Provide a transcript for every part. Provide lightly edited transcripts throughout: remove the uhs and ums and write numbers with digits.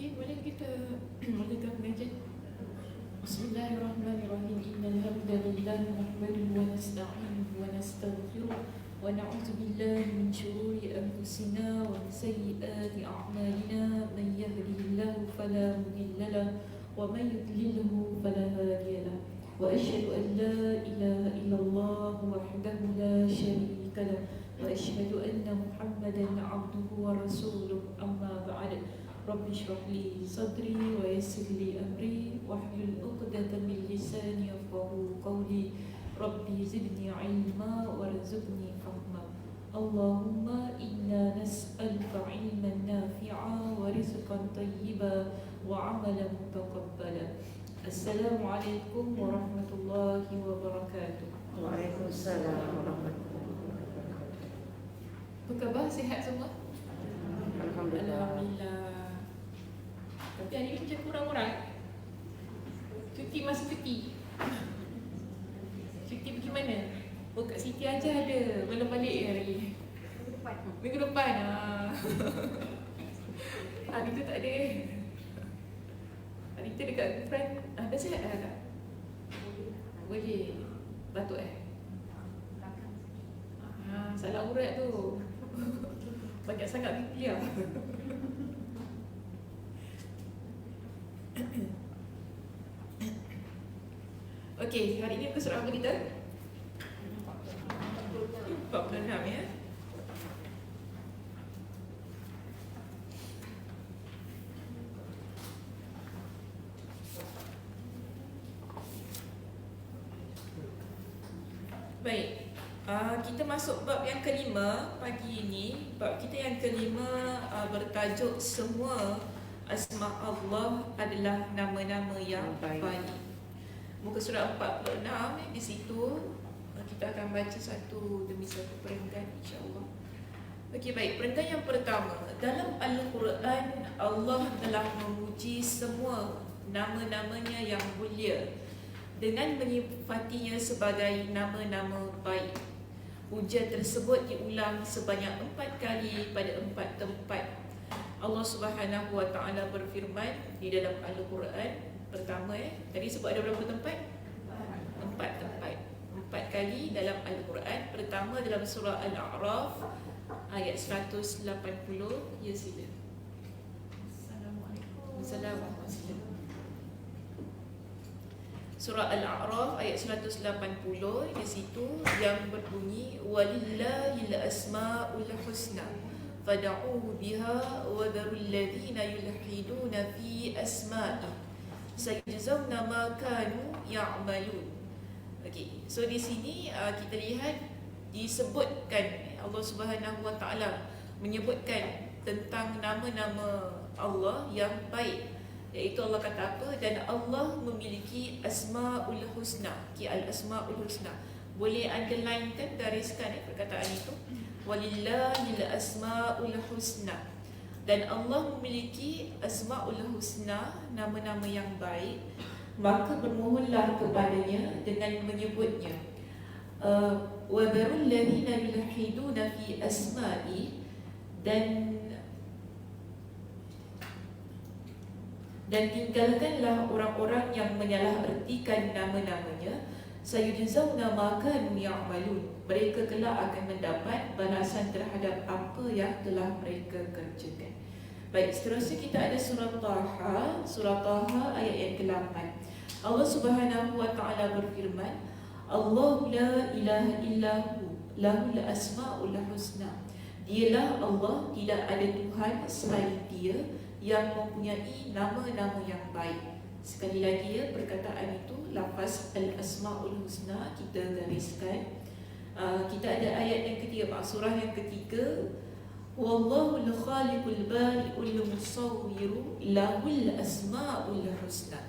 Okey, boleh kita mulakan pengajian. Bismillahirrahmanirrahim. Innal hamdalillah nahmaduhu wa nasta'inuhu wa nastaghfiruh wa na'udzu billahi min shururi anfusina wa min sayyiati a'malina. Man yahdihillahu fala mudilla lahu wa man yudlilhu fala hadiya lahu. Wa asyhadu an la ilaha illallah wahdahu la syarika lahu wa asyhadu anna Muhammadan 'abduhu wa rasuluh. Amma ba'd. Rabbi shrah li sadri wa yassir li amri wahlul 'uqdatam min lisani yafqahu qawli. Rabbi zidni 'ilma warzuqni fahma. Allahumma inna nas'aluka 'ilman nafi'a wa rizqan thayyiban wa 'amalan mutaqabbala. Assalamualaikum warahmatullahi wabarakatuh. Waalaikumsalam warahmatullahi wabarakatuh. Apa khabar? Sihat semua? Alhamdulillah. Alhamdulillah. Tapi hari ni macam kurang orang. Cuti masih cuti. Cuti pergi mana? Oh, kat Siti aja ada. Belum balik hari ni. Minggu depan. Hari tu tak ada. Hari tu dekat friend. Dah sihat dah tak? Boleh. Batuk salah urat tu. Banyak sangat bibliah. Okey, hari ni muka surat apa kita? 46 ya. Baik, kita masuk bab yang kelima pagi ini. Bab kita yang kelima bertajuk semua asma Allah adalah nama-nama yang baik. Muka surat 46 di situ kita akan baca satu demi satu perenggan insya-Allah. Okey, baik, perenggan yang pertama. Dalam Al-Quran Allah telah memuji semua nama-namanya yang mulia dengan menyifatinya sebagai nama-nama baik. Pujian tersebut diulang sebanyak 4 kali pada 4 tempat. Allah Subhanahu wa taala berfirman di dalam Al-Quran. Pertama tadi sebut ada berapa tempat? 4 tempat. 4 kali dalam Al-Quran. Pertama dalam surah Al-A'raf ayat 180. Ya, sila. Assalamualaikum. Assalamualaikum. Surah Al-A'raf ayat 180, di situ yang berbunyi walillahil asmaul husna fad'uhu biha wa dharul ladzina yulhiduna fi asma'i sayajzauna ma kanu ya'malun. Okey, so di sini kita lihat disebutkan Allah Subhanahu wa taala menyebutkan tentang nama-nama Allah yang baik, iaitu Allah kata apa? Dan Allah memiliki asmaul husna. Al-asmaul husna. Boleh underline kan, gariskan perkataan itu. Walillahil asmaul husna. Dan Allah memiliki asmaul husna, nama-nama yang baik. Maka bermohonlah kepadanya dengan menyebutnya. Wa dharul ladzina yulhiduna fi asma'i, dan tinggalkanlah orang-orang yang menyalahartikan nama-namanya. Sayujzauna ma kanu ya'malun. Mereka kelak akan mendapat balasan terhadap apa yang telah mereka kerjakan. Baik, seterusnya kita ada surah Taha. Surah Taha ayat yang ke-8. Allah Subhanahu wa taala berfirman, Allahu la ilaha illahu lahul asmaul husna. Dialah Allah, tidak ada Tuhan selain Dia yang mempunyai nama-nama yang baik. Sekali lagi ya, perkataan itu lafaz al-asmaul husna kita gariskan. Kita ada ayat yang ketiga, surah yang ketiga. Wallahu al-khaliqul bari'ul musawwiru lahul asmaul husna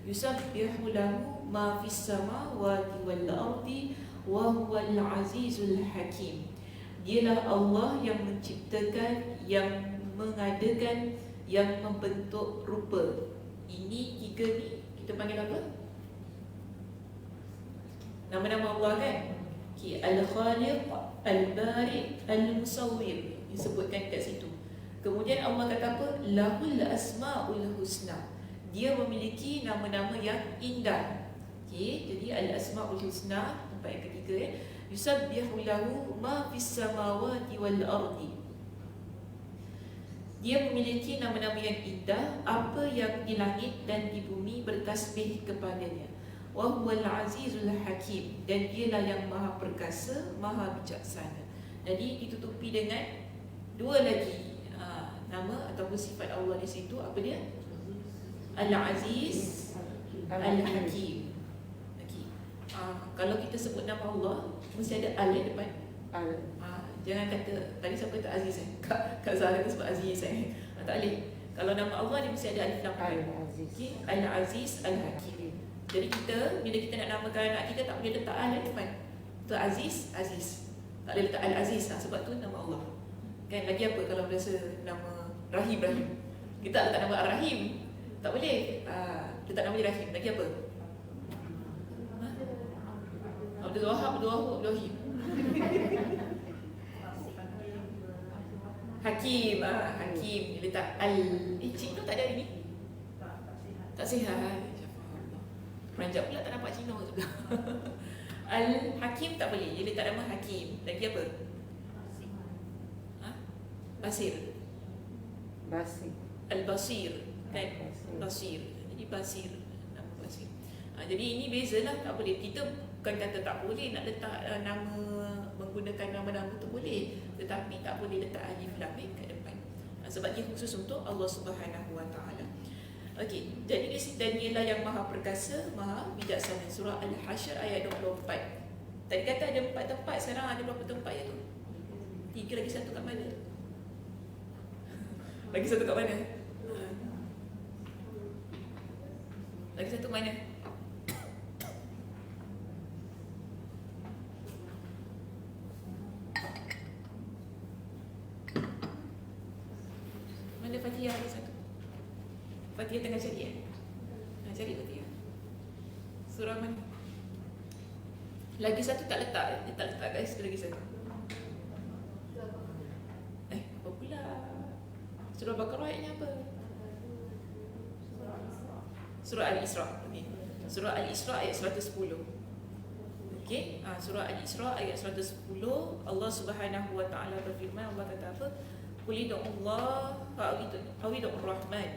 yusabbihu lahu ma fis samawati wal ardi wa huwal azizul hakim. Dialah Allah yang menciptakan, yang mengadakan, yang membentuk rupa. Ini tiga ni kita panggil apa? Nama-nama Allah kan? Al-Khaliq, Al-Bari, Al-Musawwir disebutkan kat situ. Kemudian Allah kata apa? Lahul asma'ul husna. Dia memiliki nama-nama yang indah. Okey, jadi al-asma'ul husna tempat yang ketiga ya. Yusabbihu lahu ma fis samawati wal ardi. Dia memiliki nama-nama yang indah, apa yang di langit dan di bumi bertasbih kepadanya. Wa huwal azizul hakim, dan dialah yang maha perkasa, maha bijaksana. Jadi ditutupi dengan dua lagi nama ataupun sifat Allah di situ. Apa dia? Al-Aziz, Al-Hakim. Okay. Kalau kita sebut nama Allah, mesti ada Al di depan. Jangan kata, tadi siapa kata Aziz Kak Zahra kata sebut Aziz tak boleh. Kalau nama Allah dia mesti ada alif lam. Okay. Al-Aziz, Al-Hakim. Jadi kita, bila kita nak namakan anak kita, tak boleh letak Al di depan. Tu Aziz, Aziz. Tak boleh letak Al-Aziz sebab tu nama Allah. Kan lagi apa kalau rasa nama Rahim, Rahim. Kita tak letak nama Ar-Rahim. Tak boleh. Letak nama dia Rahim. Lagi apa? Abdul Wahab, Abdul Wahab, Abdul Wahim. Hakim, Hakim. Dia letak Al. Cik tu tak ada hari ni? Tak sihat. Peranjat pula tak nampak Cina sebelah. Al-Hakim tak boleh. Dia letak nama Hakim. Lagi apa? Basir. Al-Basir. Kan? Basir. Jadi Basir. Nama Basir. Jadi ini bezalah. Tak boleh. Kita bukan kata tak boleh nak letak nama, menggunakan nama-nama tu boleh. Tetapi tak boleh letak alif lam kat depan. Sebab dia khusus untuk Allah Subhanahu Wa Taala. Okey, jadi dan ialah yang maha perkasa, maha bijaksana. Surah Al-Hasyr ayat 24. Tadi kata ada 4 tempat, sekarang ada berapa tempat ya tu? 3 lagi 1 kat mana? Lagi 1 kat mana? Lagi 1 mana? Mana Fatihah lagi 1? Fatihah tengah cari cari Fatihah. Surah mana? Lagi 1 tak letak. Dia tak letak guys, lagi 1. Apa pula? Surah Baqarah ayatnya apa? Surah Al-Isra. Okay. Surah Al-Isra ayat 110. Okey, surah Al-Isra ayat 110. Allah Subhanahu Wa Taala berfirman, Allah kata apa? Qul Allah awidur Rahman.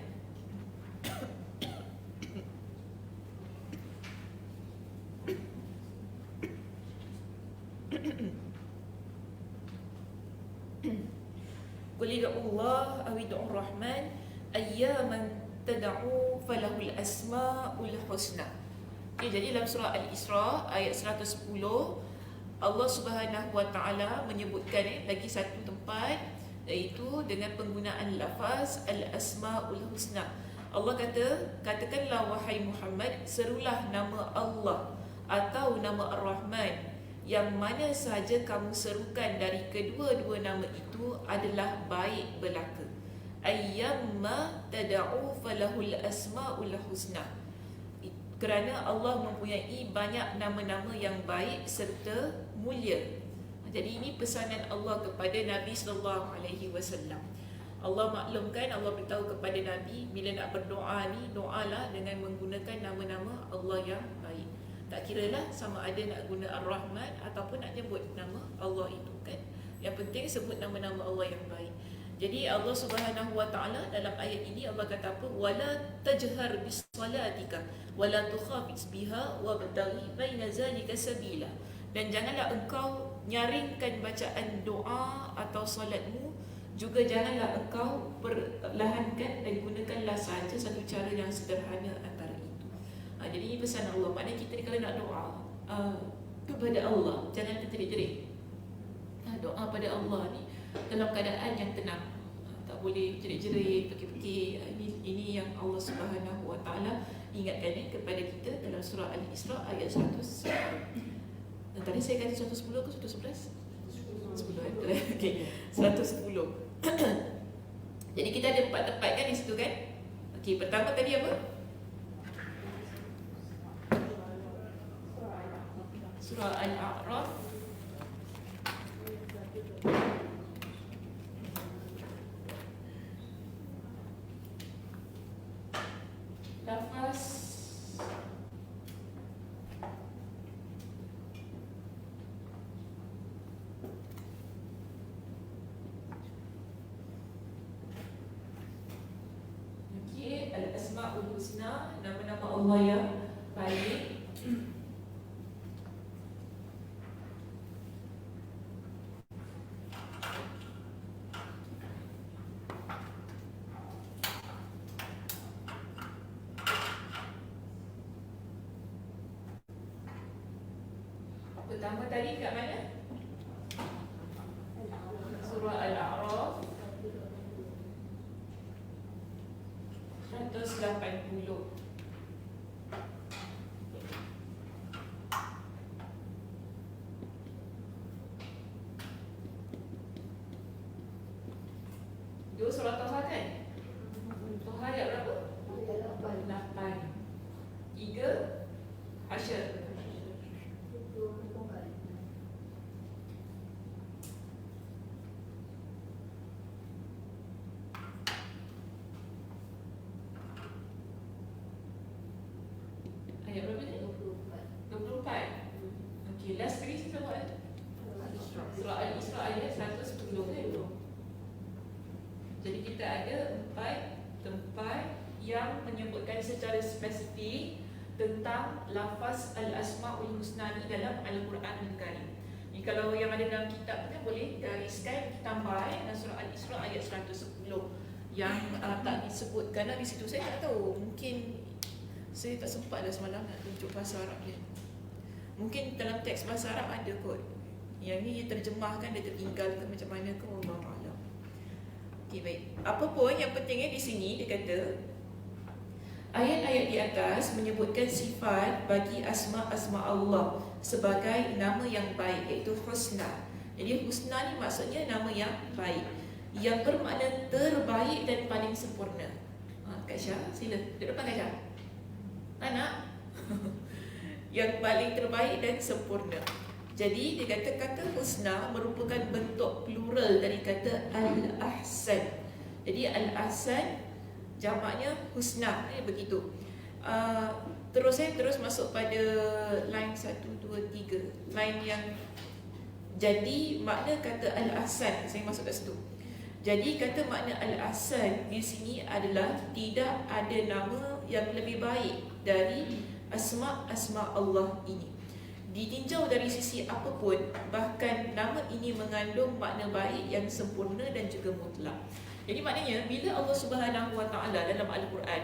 Qul Allah awidur Rahman ayyaman tad'u falahul asmaul husna. Okay, jadi dalam surah Al-Isra ayat 110 Allah Subhanahu Wa Taala menyebutkan lagi satu tempat, iaitu dengan penggunaan lafaz al-asmaul husna. Allah kata, katakanlah wahai Muhammad, serulah nama Allah atau nama Ar-Rahman, yang mana sahaja kamu serukan dari kedua-dua nama itu adalah baik belaka. Ayyamma tad'u falahul asmaul husna. Kerana Allah mempunyai banyak nama-nama yang baik serta mulia. Jadi ini pesanan Allah kepada Nabi sallallahu alaihi wasallam. Allah maklumkan, Allah beritahu kepada Nabi, bila nak berdoa ni, doalah dengan menggunakan nama-nama Allah yang baik. Tak kiralah sama ada nak guna Ar-Rahman ataupun nak nyebut nama Allah itu kan. Yang penting sebut nama-nama Allah yang baik. Jadi Allah Subhanahu Wa Taala dalam ayat ini Allah kata apa? Wala tajhar bis salatika wala tukhafit biha wabtaghi baina zalika sabila. Dan janganlah engkau nyaringkan bacaan doa atau solatmu, juga janganlah engkau perlahankan dan gunakanlah sahaja satu cara yang sederhana antara itu. Jadi ini pesan Allah. Maknanya kita kalau nak doa kepada Allah, jangan terjerit-jerit. Doa pada Allah ni dalam keadaan yang tenang. Tak boleh jerit-jerit, pekik-pekik. Ini yang Allah Subhanahu Wa Taala ingatkan kepada kita dalam surah Al-Isra ayat 110. Dan tadi saya kata 110 ke 111? 10. Okey, 110. Jadi kita ada 4 tempat kan di situ kan? Okey, pertama tadi apa? Surah Al-A'raf. Asmaul Husna, nama-nama Allah yang baik. Pertama tadi kat mana? Surah Al-A'raf 180. Dua surah Taha kan? Taha ayat berapa? 8. 3 Hasyr. Ayat berapa ni? 24. Okey, last sekali kita buat Surah Al-Isra ayat 110 kan? Jadi kita ada 4 tempat yang menyebutkan secara spesifik tentang lafaz Al-Asma'ul Husna ni dalam Al-Quran Al-Karim. Jadi kalau yang ada dalam kitab tu kan boleh gariskan tambah dalam surah Al-Isra ayat 110 yang tak disebut kerana di situ saya tak tahu, mungkin saya tak sempat dah semalam nak tunjuk bahasa Arab dia. Mungkin dalam teks bahasa Arab ada kot. Yang ni dia terjemahkan, dia tertinggal ke macam mana ke, Allah Alam. Okey, baik. Apa pun yang pentingnya di sini dia kata ayat-ayat di atas menyebutkan sifat bagi asma-asma Allah sebagai nama yang baik, iaitu husna. Jadi husna ni maksudnya nama yang baik, yang bermakna terbaik dan paling sempurna. Kak Syah, sila. Duduk depan Kak Syah. Anak yang paling terbaik dan sempurna. Jadi dia kata kata husna merupakan bentuk plural dari kata al-ahsan. Jadi al-ahsan jamaknya husna, begitu. Terus masuk pada line 1, 2, 3. Line yang jadi makna kata al-ahsan, saya masuk kat situ. Jadi kata makna al-ahsan di sini adalah tidak ada nama yang lebih baik dari asma-asma Allah ini. Ditinjau dari sisi apapun, bahkan nama ini mengandung makna baik yang sempurna dan juga mutlak. Jadi maknanya bila Allah Subhanahu Wa Taala dalam Al-Quran,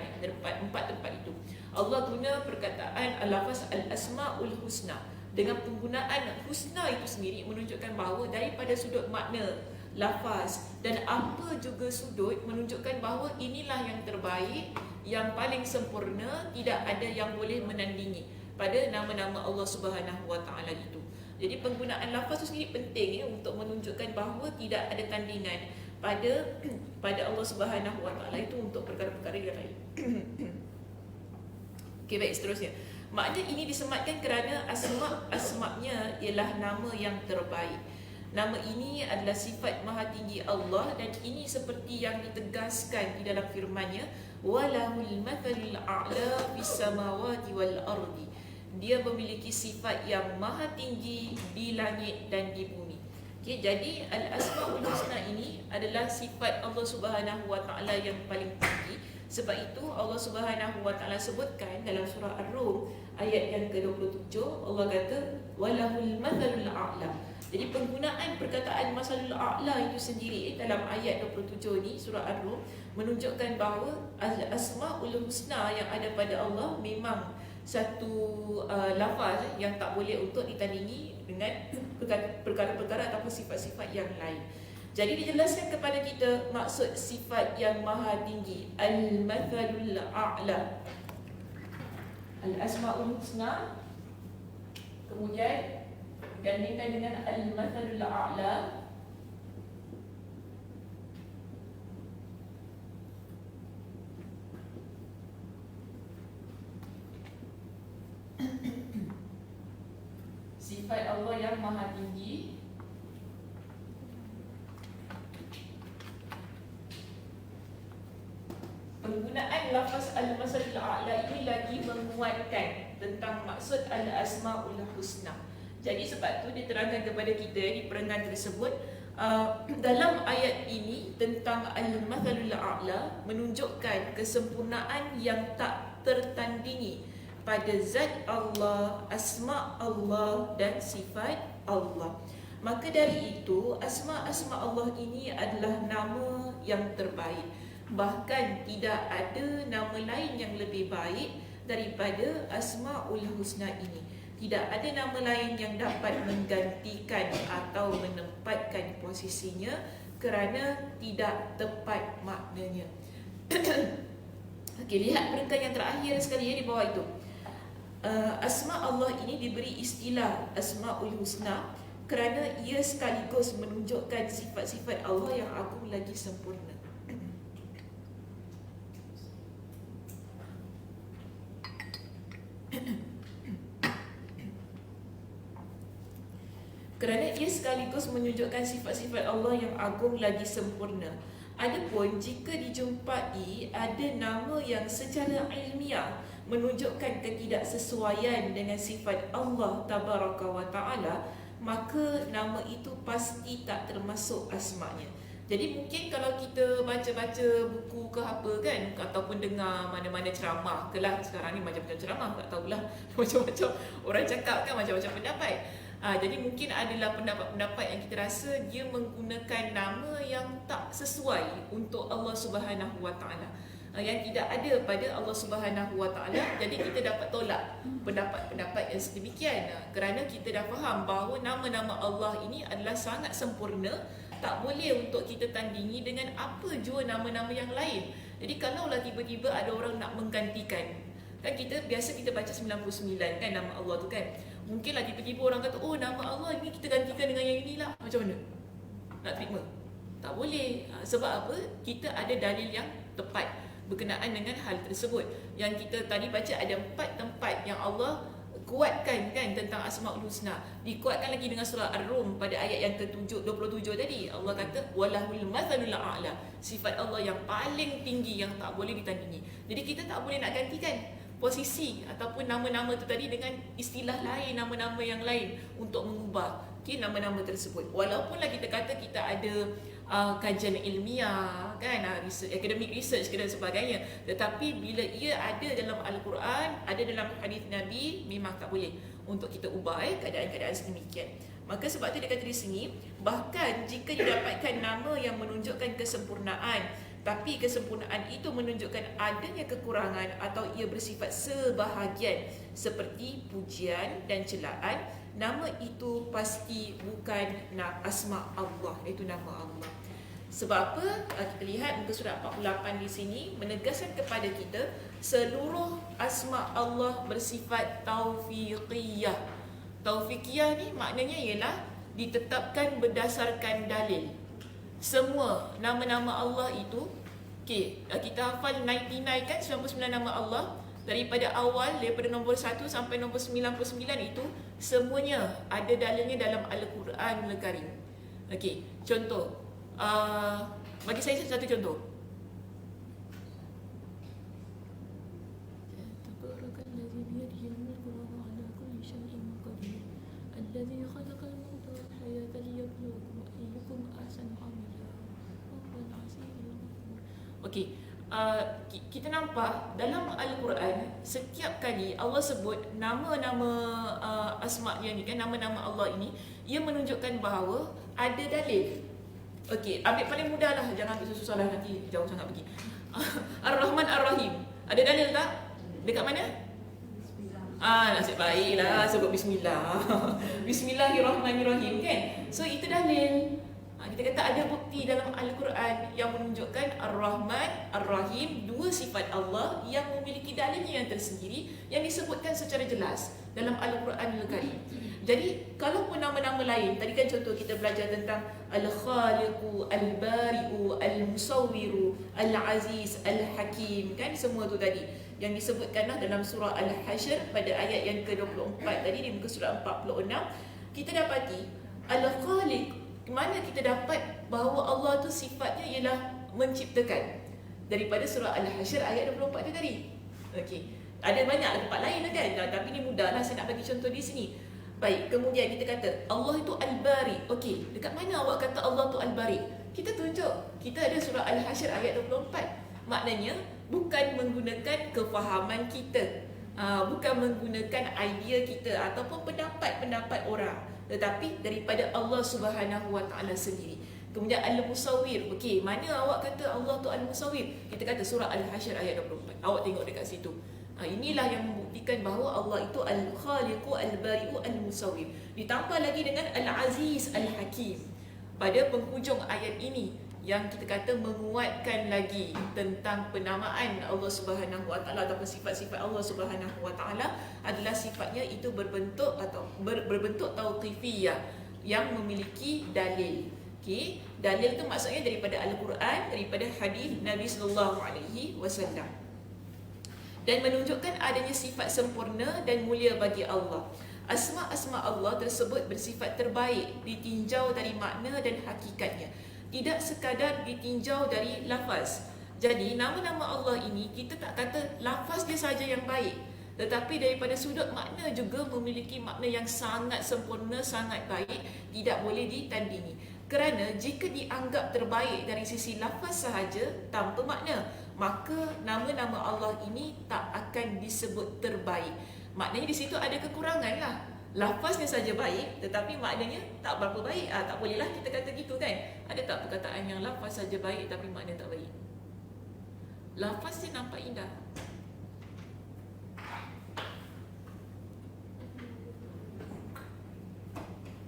empat tempat itu, Allah guna perkataan al-lafaz al-asmaul husna. Dengan penggunaan husna itu sendiri menunjukkan bahawa daripada sudut makna lafaz dan apa juga sudut menunjukkan bahawa inilah yang terbaik, yang paling sempurna, tidak ada yang boleh menandingi pada nama-nama Allah Subhanahu Wa Taala itu. Jadi penggunaan lafaz itu sendiri penting untuk menunjukkan bahawa tidak ada tandingan pada Allah Subhanahu Wa Taala itu untuk perkara-perkara yang lain. Okey, baik, seterusnya. Makna ini disematkan kerana asma-nya ialah nama yang terbaik. Nama ini adalah sifat maha tinggi Allah dan ini seperti yang ditegaskan di dalam firman-Nya, walahul mathalul a'la fis samawati wal ardi. Dia memiliki sifat yang maha tinggi di langit dan di bumi. Okay, jadi al-asmaul husna ini adalah sifat Allah Subhanahu Wa Taala yang paling tinggi. Sebab itu Allah Subhanahu Wa Taala sebutkan dalam surah Ar-Rum ayat yang ke-27, Allah kata walahul mathalul a'la. Jadi penggunaan perkataan masalul a'la itu sendiri dalam ayat 27 ni surah Ar-Rum menunjukkan bahawa al-asmaul husna yang ada pada Allah memang satu lafaz yang tak boleh untuk ditandingi dengan perkara-perkara atau sifat-sifat yang lain. Jadi dijelaskan kepada kita maksud sifat yang maha tinggi, al-mathalul a'la, al-asmaul husna, kemudian gandingkan dengan al-mathalul a'la. Sifat Allah yang maha tinggi. Penggunaan lafaz al-mathalul a'la ini lagi menguatkan tentang maksud al-asmaul husna. Jadi sebab tu diterangkan kepada kita di perengan tersebut, Dalam ayat ini tentang Al-Mathalul A'la menunjukkan kesempurnaan yang tak tertandingi pada zat Allah, asma Allah dan sifat Allah. Maka dari itu, asma-asma Allah ini adalah nama yang terbaik. Bahkan tidak ada nama lain yang lebih baik daripada Asma'ul Husna ini. Tidak ada nama lain yang dapat menggantikan atau menempatkan posisinya kerana tidak tepat maknanya. Okey, lihat peringkat yang terakhir sekali di bawah itu. Asma Allah ini diberi istilah Asma'ul Husna kerana ia sekaligus menunjukkan sifat-sifat Allah yang agung lagi sempurna. Kerana ia sekaligus menunjukkan sifat-sifat Allah yang agung lagi sempurna. Adapun jika dijumpai ada nama yang secara ilmiah menunjukkan ketidaksesuaian dengan sifat Allah Tabaraka wa Ta'ala, maka nama itu pasti tak termasuk asma'nya. Jadi mungkin kalau kita baca-baca buku ke apa kan, ataupun dengar mana-mana ceramah ke lah, sekarang ni macam-macam ceramah, tak tahulah, macam-macam orang cakap kan, macam-macam pendapat. Jadi mungkin adalah pendapat-pendapat yang kita rasa dia menggunakan nama yang tak sesuai untuk Allah Subhanahu Wa Taala, yang tidak ada pada Allah Subhanahu Wa Taala. Jadi kita dapat tolak pendapat-pendapat yang sedemikian, kerana kita dah faham bahawa nama-nama Allah ini adalah sangat sempurna, tak boleh untuk kita tandingi dengan apa jua nama-nama yang lain. Jadi kalaulah tiba-tiba ada orang nak menggantikan, kan kita biasa kita baca 99 kan nama Allah tu kan, mungkinlah tiba-tiba orang kata, oh nama Allah ini kita gantikan dengan yang inilah, macam mana nak terima? Tak boleh. Sebab apa? Kita ada dalil yang tepat berkenaan dengan hal tersebut. Yang kita tadi baca ada 4 tempat yang Allah kuatkan kan tentang Asmaul Husna. Dikuatkan lagi dengan surah Ar-Rum pada ayat yang ke-27 tadi. Allah kata walahul mathalul a'la, sifat Allah yang paling tinggi yang tak boleh ditandingi. Jadi kita tak boleh nak gantikan posisi ataupun nama-nama itu tadi dengan istilah lain, nama-nama yang lain untuk mengubah nama-nama tersebut. Walaupunlah kita kata kita ada kajian ilmiah kan, academic research dan sebagainya, tetapi bila ia ada dalam Al-Quran, ada dalam hadis Nabi, memang tak boleh untuk kita ubah keadaan-keadaan sedemikian. Maka sebab itu dia kata di sini, bahkan jika didapatkan nama yang menunjukkan kesempurnaan, tapi kesempurnaan itu menunjukkan adanya kekurangan atau ia bersifat sebahagian seperti pujian dan celaan, nama itu pasti bukan asma Allah, itu nama Allah. Sebab apa? Kita lihat muka surat 48 di sini menegaskan kepada kita seluruh asma Allah bersifat taufiqiyah. Taufiqiyah ni maknanya ialah ditetapkan berdasarkan dalil. Semua nama-nama Allah itu, kita hafal 99 kan, 99 nama Allah, daripada awal, daripada nombor 1 sampai nombor 99 itu semuanya ada dalilnya dalam Al-Quran Al-Karim. Contoh, bagi saya satu contoh. Kita nampak dalam Al-Quran setiap kali Allah sebut nama-nama asma-Nya ni kan, nama-nama Allah ini, ia menunjukkan bahawa ada dalil. Ambil paling mudah lah, jangan ambil susah lah, nanti jauh sangat pergi. Ar-Rahman Ar-Rahim, ada dalil tak? Dekat mana? Nasib baiklah sebut Bismillah. Bismillahirrahmanirrahim kan. So itu dalil. Kita kata ada bukti dalam Al-Quran yang menunjukkan Ar-Rahman, Ar-Rahim, dua sifat Allah yang memiliki dalilnya yang tersendiri, yang disebutkan secara jelas dalam Al-Quran Al-Karim. Jadi kalau pun nama-nama lain, tadi kan contoh kita belajar tentang Al-Khaliqu, Al-Bari'u, Al-Musawwiru, Al-Aziz, Al-Hakim, kan semua tu tadi yang disebutkanlah dalam surah Al-Hashr pada ayat yang ke-24 tadi di muka surah 46. Kita dapati Al-Khaliq, mana kita dapat bahawa Allah tu sifatnya ialah menciptakan, daripada surah Al-Hashr ayat 24 tu tadi. Ada banyak tempat lain lah kan, tapi ni mudahlah saya nak bagi contoh di sini. Baik, kemudian kita kata Allah itu Al-Bari. Okey, dekat mana awak kata Allah tu Al-Bari? Kita tunjuk. Kita ada surah Al-Hasyr ayat 24. Maknanya bukan menggunakan kefahaman kita, bukan menggunakan idea kita ataupun pendapat-pendapat orang, tetapi daripada Allah Subhanahu Wa Taala sendiri. Kemudian Al-Musawwir. Okey, mana awak kata Allah tu Al-Musawwir? Kita kata surah Al-Hasyr ayat 24. Awak tengok dekat situ. Inilah yang membuktikan bahawa Allah itu Al-Khaliqu Al-Bari'u Al-Musawwir. Ditambah lagi dengan Al-Aziz Al-Hakim. Pada penghujung ayat ini yang kita kata menguatkan lagi tentang penamaan Allah Subhanahu Wa Taala ataupun sifat-sifat Allah Subhanahu Wa Taala adalah sifatnya itu berbentuk atau berbentuk tauqifiyah yang memiliki dalil. Okey, dalil tu maksudnya daripada Al-Quran, daripada hadis Nabi sallallahu alaihi wasallam. Dan menunjukkan adanya sifat sempurna dan mulia bagi Allah. Asma-asma Allah tersebut bersifat terbaik, ditinjau dari makna dan hakikatnya, tidak sekadar ditinjau dari lafaz. Jadi nama-nama Allah ini kita tak kata lafaz dia saja yang baik, tetapi daripada sudut makna juga memiliki makna yang sangat sempurna, sangat baik, tidak boleh ditandingi. Kerana jika dianggap terbaik dari sisi lafaz sahaja tanpa makna, maka nama-nama Allah ini tak akan disebut terbaik. Maknanya di situ ada kekurangan lah. Lafaznya saja baik tetapi maknanya tak berapa baik. Tak bolehlah kita kata gitu kan. Ada tak perkataan yang lafaz saja baik tapi makna tak baik? Lafaz dia nampak indah,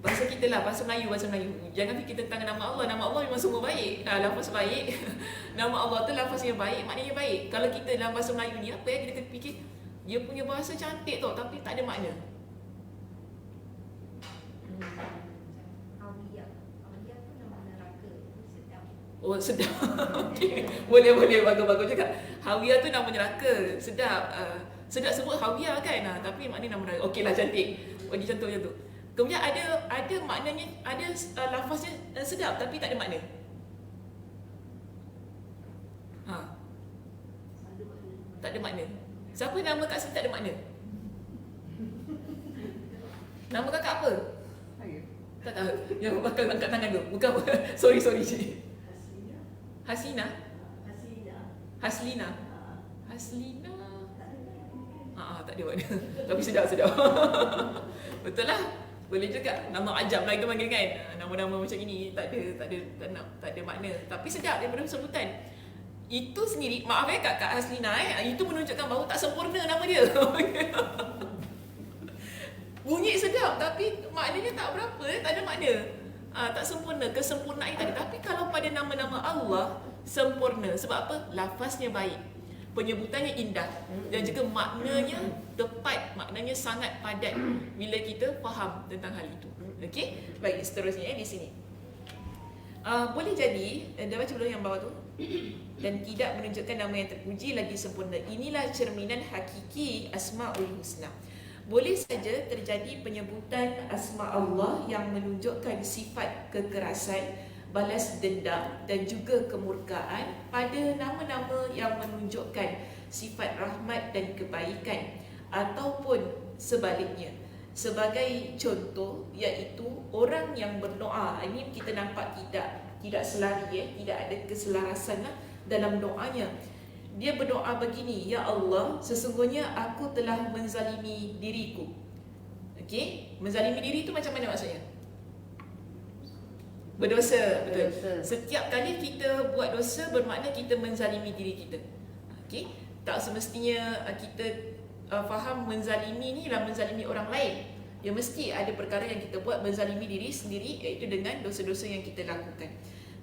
bahasa kita lah, bahasa Melayu. Jangan fikir tentang nama Allah. Nama Allah memang semua baik. Lafaz baik. Nama Allah tu lafaz yang baik, maknanya baik. Kalau kita dalam bahasa Melayu ni, apa yang kita fikir? Dia punya bahasa cantik tau, tapi tak ada makna. Hawiyah tu nama neraka. Sedap. Oh, sedap. Okay. Boleh, bagus cakap. Hawiyah tu nama neraka. Sedap. Sedap sebut Hawiyah kan, tapi maknanya nama neraka. Okey lah, cantik. Bagi contoh macam tu. Kemudian ada maknanya, ada lafaznya sedap tapi tak ada makna. Tak ada makna. Siapa nama kat sini tak ada makna? Nama kakak apa? Tak tahu. Yang bakal angkat tangan tu. Bukan apa. Sorry cik. Haslina. Tak ada makna. Tapi sedap. Betul lah. Boleh juga. Nama ajab lah kita panggil kan. Nama-nama macam ini tak ada makna. Tapi sedap daripada sebutan. Itu sendiri, maaf Kak Haslina, itu menunjukkan bahawa tak sempurna nama dia. Bunyi sedap tapi maknanya tak berapa, tak ada makna. Tak sempurna, kesempurnaan tadi. Tapi kalau pada nama-nama Allah sempurna. Sebab apa? Lafaznya baik, penyebutannya indah, dan juga maknanya tepat, maknanya sangat padat bila kita faham tentang hal itu. Okey? Baik, seterusnya di sini. Boleh jadi, dah baca belum yang bawah tu? Dan tidak menunjukkan nama yang terpuji lagi sempurna. Inilah cerminan hakiki Asma'ul Husna. Boleh saja terjadi penyebutan asma Allah yang menunjukkan sifat kekerasan, balas dendam dan juga kemurkaan pada nama-nama yang menunjukkan sifat rahmat dan kebaikan, ataupun sebaliknya. Sebagai contoh iaitu orang yang berdoa. Ini kita nampak tidak selari, tidak ada keselarasan dalam doanya. Dia berdoa begini, ya Allah, sesungguhnya aku telah menzalimi diriku. Okey, menzalimi diri itu macam mana maksudnya? Berdosa, betul. Setiap kali kita buat dosa bermakna kita menzalimi diri kita. Okey, tak semestinya kita faham menzalimi ni lah menzalimi orang lain. Ya, mesti ada perkara yang kita buat menzalimi diri sendiri, iaitu dengan dosa-dosa yang kita lakukan.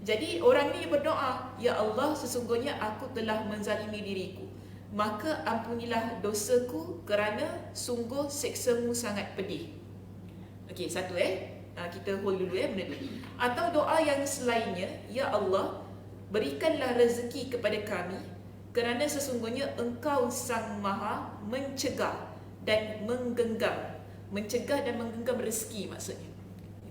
Jadi orang ni berdoa, ya Allah, sesungguhnya aku telah menzalimi diriku, maka ampunilah dosaku kerana sungguh seksamu sangat pedih. Okey, satu kita hold dulu benda tu. Atau doa yang selainnya, ya Allah, berikanlah rezeki kepada kami kerana sesungguhnya Engkau Sang Maha mencegah dan menggenggam. Mencegah dan menggenggam rezeki maksudnya.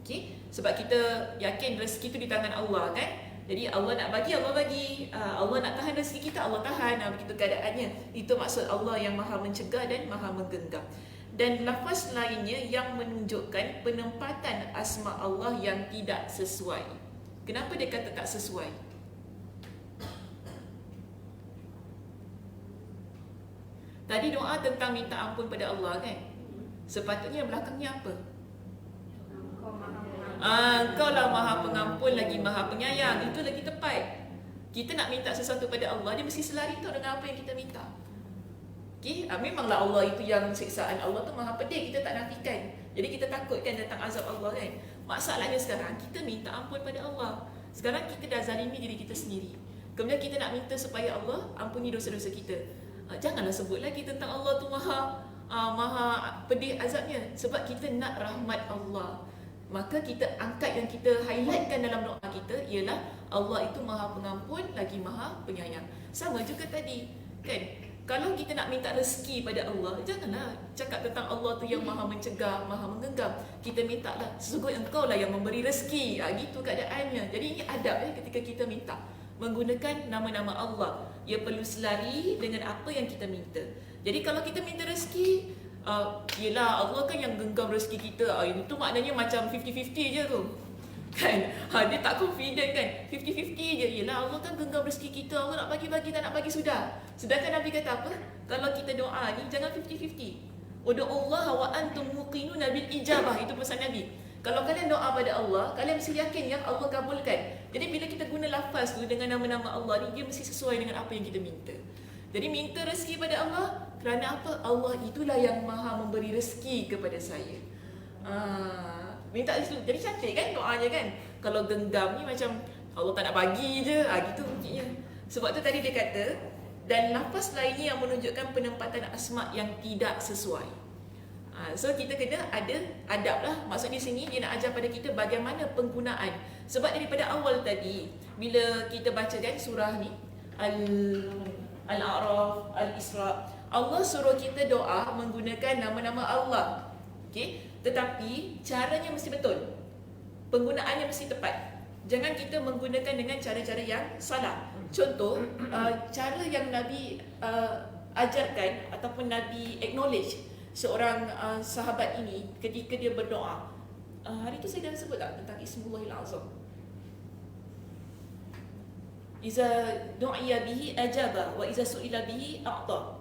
Okey, sebab kita yakin rezeki itu di tangan Allah kan. Jadi Allah nak bagi, Allah bagi. Allah nak tahan rezeki kita, Allah tahan. Begitu keadaannya. Itu maksud Allah yang Maha mencegah dan Maha menggenggam. dan lafaz lainnya yang menunjukkan penempatan asma Allah yang tidak sesuai. Kenapa dia kata tak sesuai? Tadi doa tentang minta ampun pada Allah kan? Sepatutnya belakangnya apa? Kau maha pengampun. Engkau lah maha pengampun lagi maha penyayang. Itu lagi tepat. Kita nak minta sesuatu pada Allah, dia mesti selari tau dengan apa yang kita minta. Okay? Memanglah Allah itu yang siksaan Allah tu maha pedih, kita tak nafikan. Jadi kita takutkan datang azab Allah kan. Masalahnya sekarang kita minta ampun pada Allah. Sekarang kita dah zalimi diri kita sendiri. Kemudian kita nak minta supaya Allah ampuni dosa-dosa kita. Janganlah sebut lagi tentang Allah tu maha pedih azabnya, sebab kita nak rahmat Allah. Maka kita angkat yang kita highlightkan dalam doa kita ialah Allah itu maha pengampun lagi maha penyayang. Sama juga tadi kan, kalau kita nak minta rezeki pada Allah, janganlah cakap tentang Allah tu yang maha mencegah, maha menggenggam. Kita minta lah, sesungguhnya Engkau lah yang memberi rezeki. Gitu keadaannya. Jadi ini adab ketika kita minta menggunakan nama-nama Allah. Ia perlu selari dengan apa yang kita minta. Jadi kalau kita minta rezeki, yelah Allah kan yang genggam rezeki kita. Itu maknanya macam 50-50 je tu kan. Dia tak confident kan, 50-50 je. Yelah Allah kan genggam rezeki kita, Allah nak bagi-bagi, tak nak bagi sudah. Sedangkan Nabi kata apa? Kalau kita doa ni jangan 50-50. Udu'ullah wa antum muqinuna bil ijabah. Itu pesan Nabi. Kalau kalian doa pada Allah, kalian mesti yakin yang Allah kabulkan. Jadi bila kita guna lafaz tu dengan nama-nama Allah ni, dia mesti sesuai dengan apa yang kita minta. Jadi minta rezeki pada Allah kerana apa? Allah itulah yang maha memberi rezeki kepada saya. Minta itu. Jadi cantik kan doanya kan? Kalau genggam ni macam Allah tak nak bagi je. Gitu mungkinnya. Sebab tu tadi dia kata, dan lafaz lainnya yang menunjukkan penempatan asma yang tidak sesuai. So kita kena ada adab lah. Maksud di sini dia nak ajar pada kita bagaimana penggunaan. Sebab daripada awal tadi bila kita baca kan surah ni Al-A'raf, Al-Isra, Allah suruh kita doa menggunakan nama-nama Allah. Okay? Tetapi caranya mesti betul. Penggunaannya mesti tepat. Jangan kita menggunakan dengan cara-cara yang salah. Contoh, cara yang Nabi ajarkan ataupun Nabi acknowledge seorang sahabat ini ketika dia berdoa. Hari tu saya dah sebut tak tentang Ismullahil Azam. Iza du'iya bihi ajaba wa iza su'ila bihi a'ta.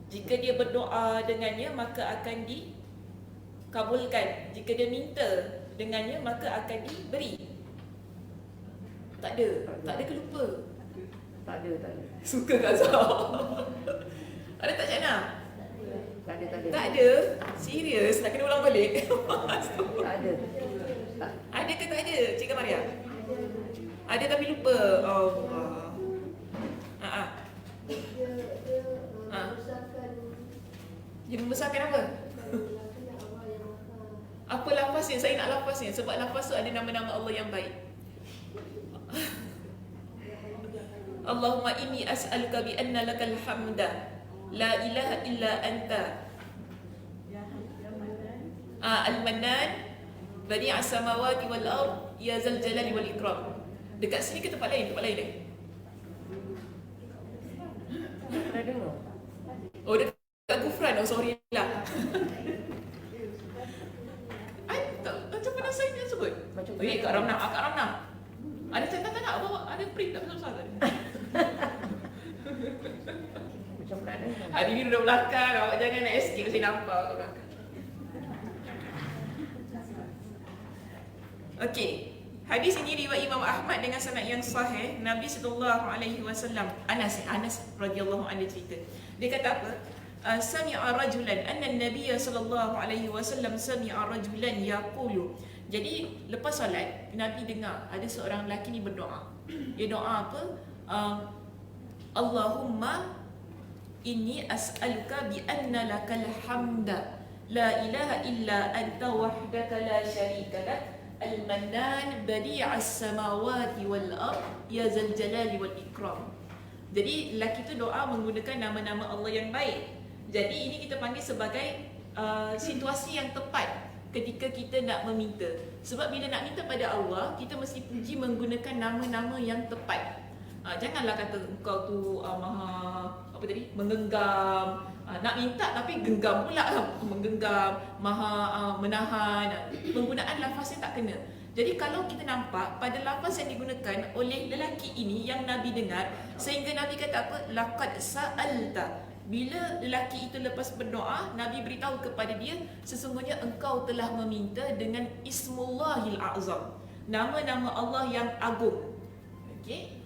Jika dia berdoa dengannya maka akan dikabulkan. Jika dia minta dengannya maka akan diberi. Tak ada ke lupa? Tak ada. Suka Kak Zah. Ada tak Cik Nah? Tak ada. Tak ada? Serius? Nak kena ulang balik? Tak ada. Ada ke tak ada, Cik Maria? Ada tapi lupa. Allah. Dia membesarkan apa? Apa lafaznya? Saya nak lafaznya. Sebab lafaz tu ada nama-nama Allah yang baik. Allahumma inni as'aluka bi anna lakal hamda la ilaha illa anta al-mannan badi'as samawati wal ard ya zal jalali wal ikram. Dekat sini ke tempat lain? Tempat lain dah. Pernah dengar? Oh, dekat Gufran. Oh, sorry lah. Macam mana saya nak sebut? Kak Ramna. Kak Ramna. Ada catatan tak? Ada print tak? Besar tadi. Macam pernah dengar. Hari ni duduk belakang. Awak jangan nak escape. Saya nampak kat belakang. Okey. Hadis ini riwayat Imam Ahmad dengan sanad yang sahih. Nabi SAW, Anas radhiyallahu anhu cerita. Dia kata apa? Sami'a rajulan anna an-nabiy sallallahu alaihi wasallam sami'a rajulan yaqulu. Jadi lepas solat Nabi dengar ada seorang lelaki ni berdoa. Dia doa apa? Allahumma inni as'aluka bi anna lakal hamda la ilaha illa anta wahdaka la syarika lak al-mannan badi'as samawati wal ard ya zal jalali wal ikram. Jadi lelaki tu doa menggunakan nama-nama Allah yang baik. Jadi ini kita panggil sebagai situasi yang tepat ketika kita nak meminta. Sebab bila nak minta pada Allah, kita mesti puji menggunakan nama-nama yang tepat. Janganlah kata engkau tu maha apa tadi? Menggenggam, Nak minta tapi genggam pula, menggenggam, maha menahan. Penggunaan lafaznya tak kena. Jadi kalau kita nampak pada lafaz yang digunakan oleh lelaki ini yang Nabi dengar, sehingga Nabi kata apa? Laqad sa'alta. Bila lelaki itu lepas berdoa, Nabi beritahu kepada dia, sesungguhnya engkau telah meminta dengan Ismullahil A'zam, nama-nama Allah yang agung. Okey.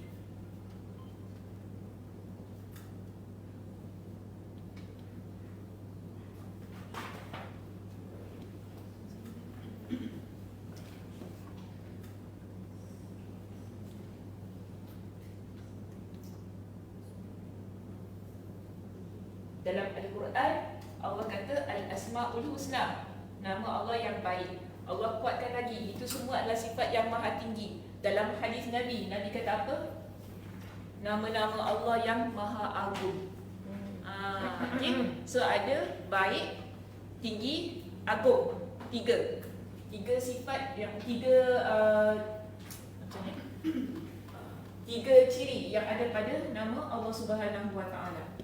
Dalam Al-Quran, Allah kata Al-Asma'ul Husna, nama Allah yang baik. Allah kuatkan lagi, itu semua adalah sifat yang maha tinggi. Dalam hadis Nabi, Nabi kata apa? Nama-nama Allah yang maha agung. Okay. So ada baik, tinggi, agung. Tiga sifat yang macam ni, tiga ciri yang ada pada nama Allah Subhanahu Wa Taala.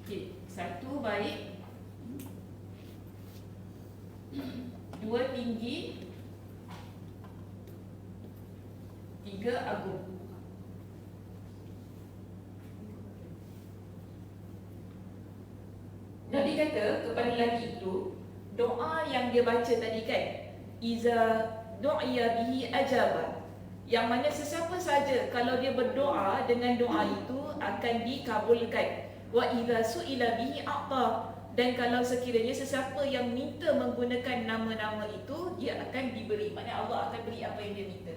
Okay. Satu, baik. Dua, tinggi. Tiga, agung. Nabi kata kepada lelaki itu, doa yang dia baca tadi kan, iza du'iya bihi ajaba, yang mana sesiapa saja kalau dia berdoa dengan doa itu akan dikabulkan. Wa idza su'ila bihi a'ta, dan kalau sekiranya sesiapa yang minta menggunakan nama-nama itu, dia akan diberi. Maknanya Allah akan beri apa yang dia minta.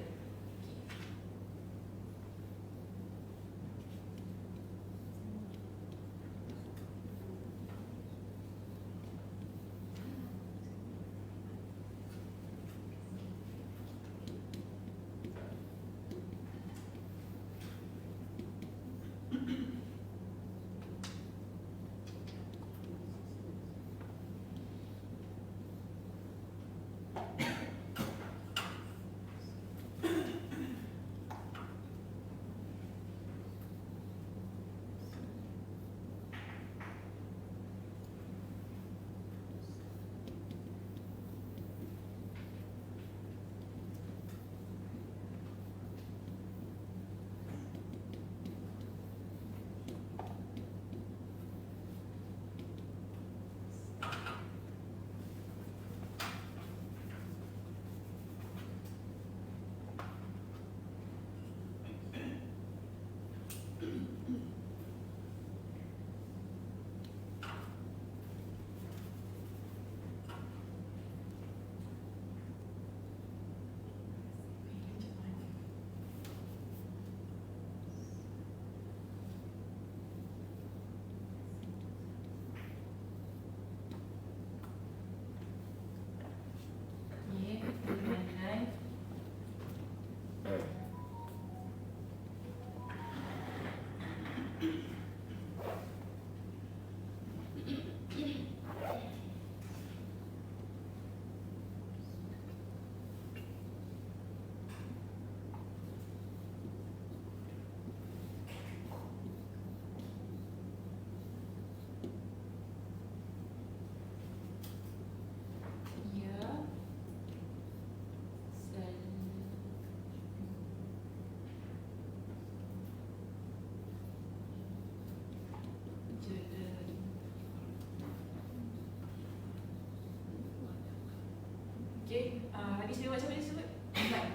Okey, hadis riwayat siapa disebut? Ahmad.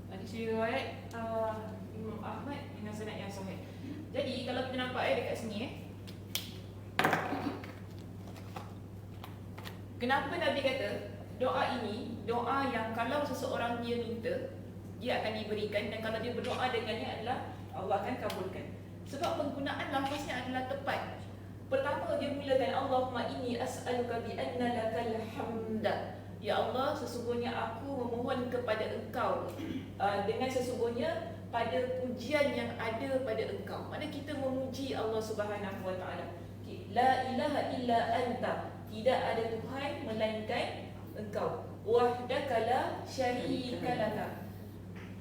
Hadis riwayat Imam Ahmad dengan sanad yang sahih. Jadi kalau kita nampak dekat sini kenapa Nabi kata doa ini doa yang kalau seseorang dia minta dia akan diberikan, dan kalau dia berdoa dengannya adalah Allah akan kabulkan. Sebab penggunaan lafaznya adalah tepat. Pertama dia mulakan Allahumma inni as'aluka bi anna lakal hamda. Ya Allah, sesungguhnya aku memohon kepada Engkau dengan sesungguhnya pada pujian yang ada pada Engkau. Maksudnya kita memuji Allah Subhanahu Wa Taala. La ilaha illa anta, tidak ada Tuhan melainkan Engkau. Wahdaka la syarika laka,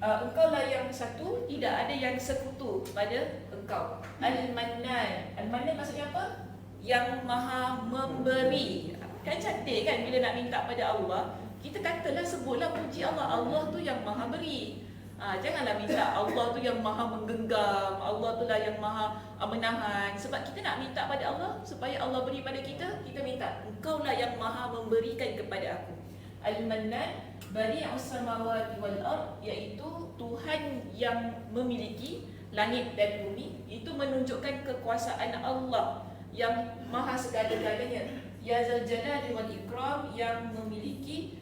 engkaulah yang satu, tidak ada yang sekutu pada engkau. Al-Mannan. Al-Mannan maksudnya apa? Yang maha memberi. Kan cantik kan bila nak minta pada Allah, kita katalah sebutlah puji Allah. Allah tu yang maha beri. Janganlah minta Allah tu yang maha menggenggam, Allah tu lah yang maha menahan. Sebab kita nak minta pada Allah supaya Allah beri pada kita, kita minta engkaulah yang maha memberikan kepada aku. Al-Mannan, Badi'us samawati wal ard, iaitu Tuhan yang memiliki langit dan bumi. Itu menunjukkan kekuasaan Allah yang maha segala-galanya. Ya Zal Jalali wal Ikram, yang memiliki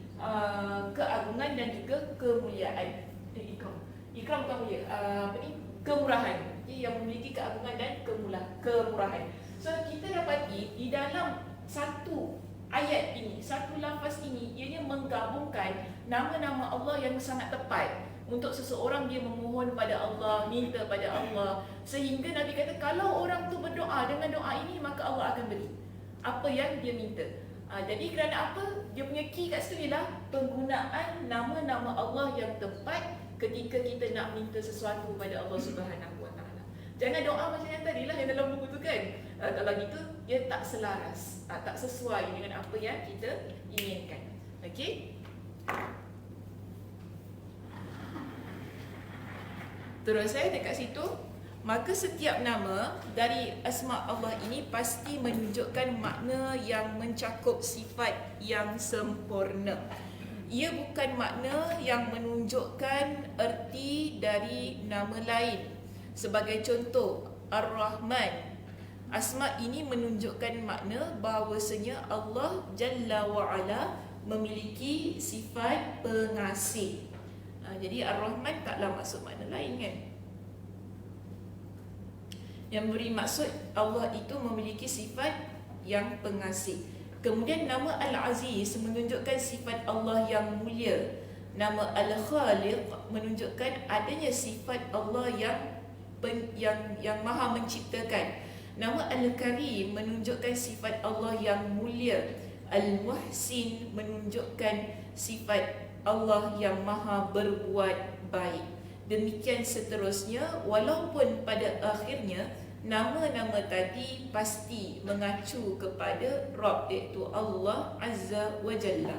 keagungan dan juga kemuliaan. Ikram bukan mulia, kemurahan. Yang memiliki keagungan dan kemurahan. So kita dapati di dalam satu ayat ini, satu lafaz ini, ianya menggabungkan nama-nama Allah yang sangat tepat untuk seseorang dia memohon pada Allah, minta pada Allah. Sehingga Nabi kata kalau orang tu berdoa dengan doa ini, maka Allah akan beri apa yang dia minta. Jadi kerana apa? Dia punya key kat situ ialah penggunaan nama-nama Allah yang tepat ketika kita nak minta sesuatu pada Allah Subhanahu Wa Taala. Jangan doa macam yang tadilah yang dalam buku tu kan. Kalau gitu dia tak selaras, tak sesuai dengan apa yang kita inginkan. Okey? Terus dekat situ, maka setiap nama dari asma Allah ini pasti menunjukkan makna yang mencakup sifat yang sempurna. Ia bukan makna yang menunjukkan erti dari nama lain. Sebagai contoh, Ar-Rahman. Asma ini menunjukkan makna bahawasanya Allah Jalla wa'ala memiliki sifat pengasih. Jadi Ar-Rahman taklah maksud makna lain kan. Yang beri maksud Allah itu memiliki sifat yang pengasih. Kemudian nama Al-Aziz menunjukkan sifat Allah yang mulia. Nama Al-Khaliq menunjukkan adanya sifat Allah yang maha menciptakan. Nama Al-Karim menunjukkan sifat Allah yang mulia. Al-Muhsin menunjukkan sifat Allah yang maha berbuat baik. Demikian seterusnya, walaupun pada akhirnya nama-nama tadi pasti mengacu kepada Rabb, iaitu Allah Azza wa Jalla.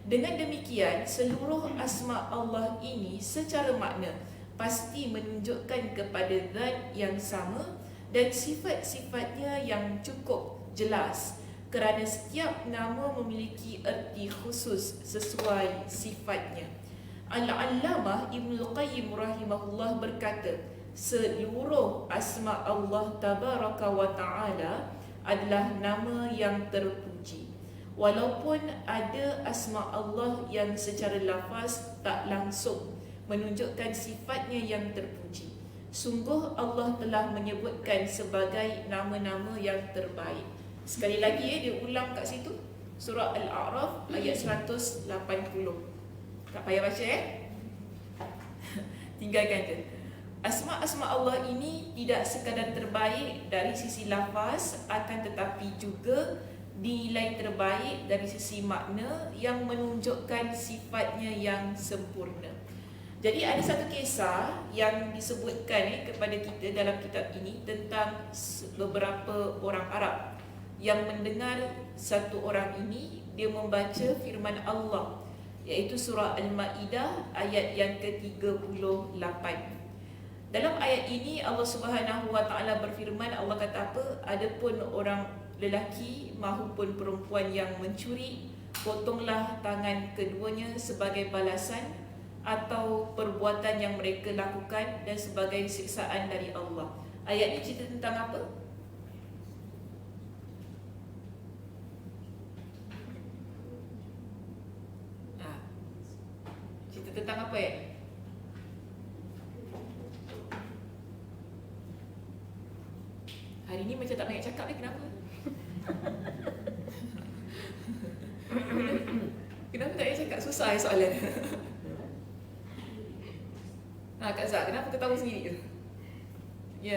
Dengan demikian, seluruh asma Allah ini secara makna pasti menunjukkan kepada zat yang sama dan sifat-sifatnya yang cukup jelas, kerana setiap nama memiliki erti khusus sesuai sifatnya. Al-Allamah Ibnul Qayyim rahimahullah berkata, seluruh asma Allah Tabaraka wa Ta'ala adalah nama yang terpuji. Walaupun ada asma Allah yang secara lafaz tak langsung menunjukkan sifatnya yang terpuji, sungguh Allah telah menyebutkan sebagai nama-nama yang terbaik. Sekali lagi dia ulang kat situ, surah Al-A'raf ayat 180. Tak payah baca tinggalkan je. Asma-asma Allah ini tidak sekadar terbaik dari sisi lafaz, akan tetapi juga dinilai terbaik dari sisi makna yang menunjukkan sifatnya yang sempurna. Jadi ada satu kisah yang disebutkan kepada kita dalam kitab ini tentang beberapa orang Arab yang mendengar satu orang ini dia membaca firman Allah, iaitu surah Al-Ma'idah ayat yang ke-38. Dalam ayat ini Allah Subhanahu wa Ta'ala berfirman, Allah kata apa? Adapun orang lelaki maupun perempuan yang mencuri, potonglah tangan keduanya sebagai balasan atau perbuatan yang mereka lakukan dan sebagai siksaan dari Allah. Ayat ini cerita tentang apa? Cerita tentang apa ya? Hari ni macam tak banyak cakap ni, kenapa? Kenapa tak banyak cakap? Susah soalan. Kak Zak, kenapa ketawa sendiri ke? Ya.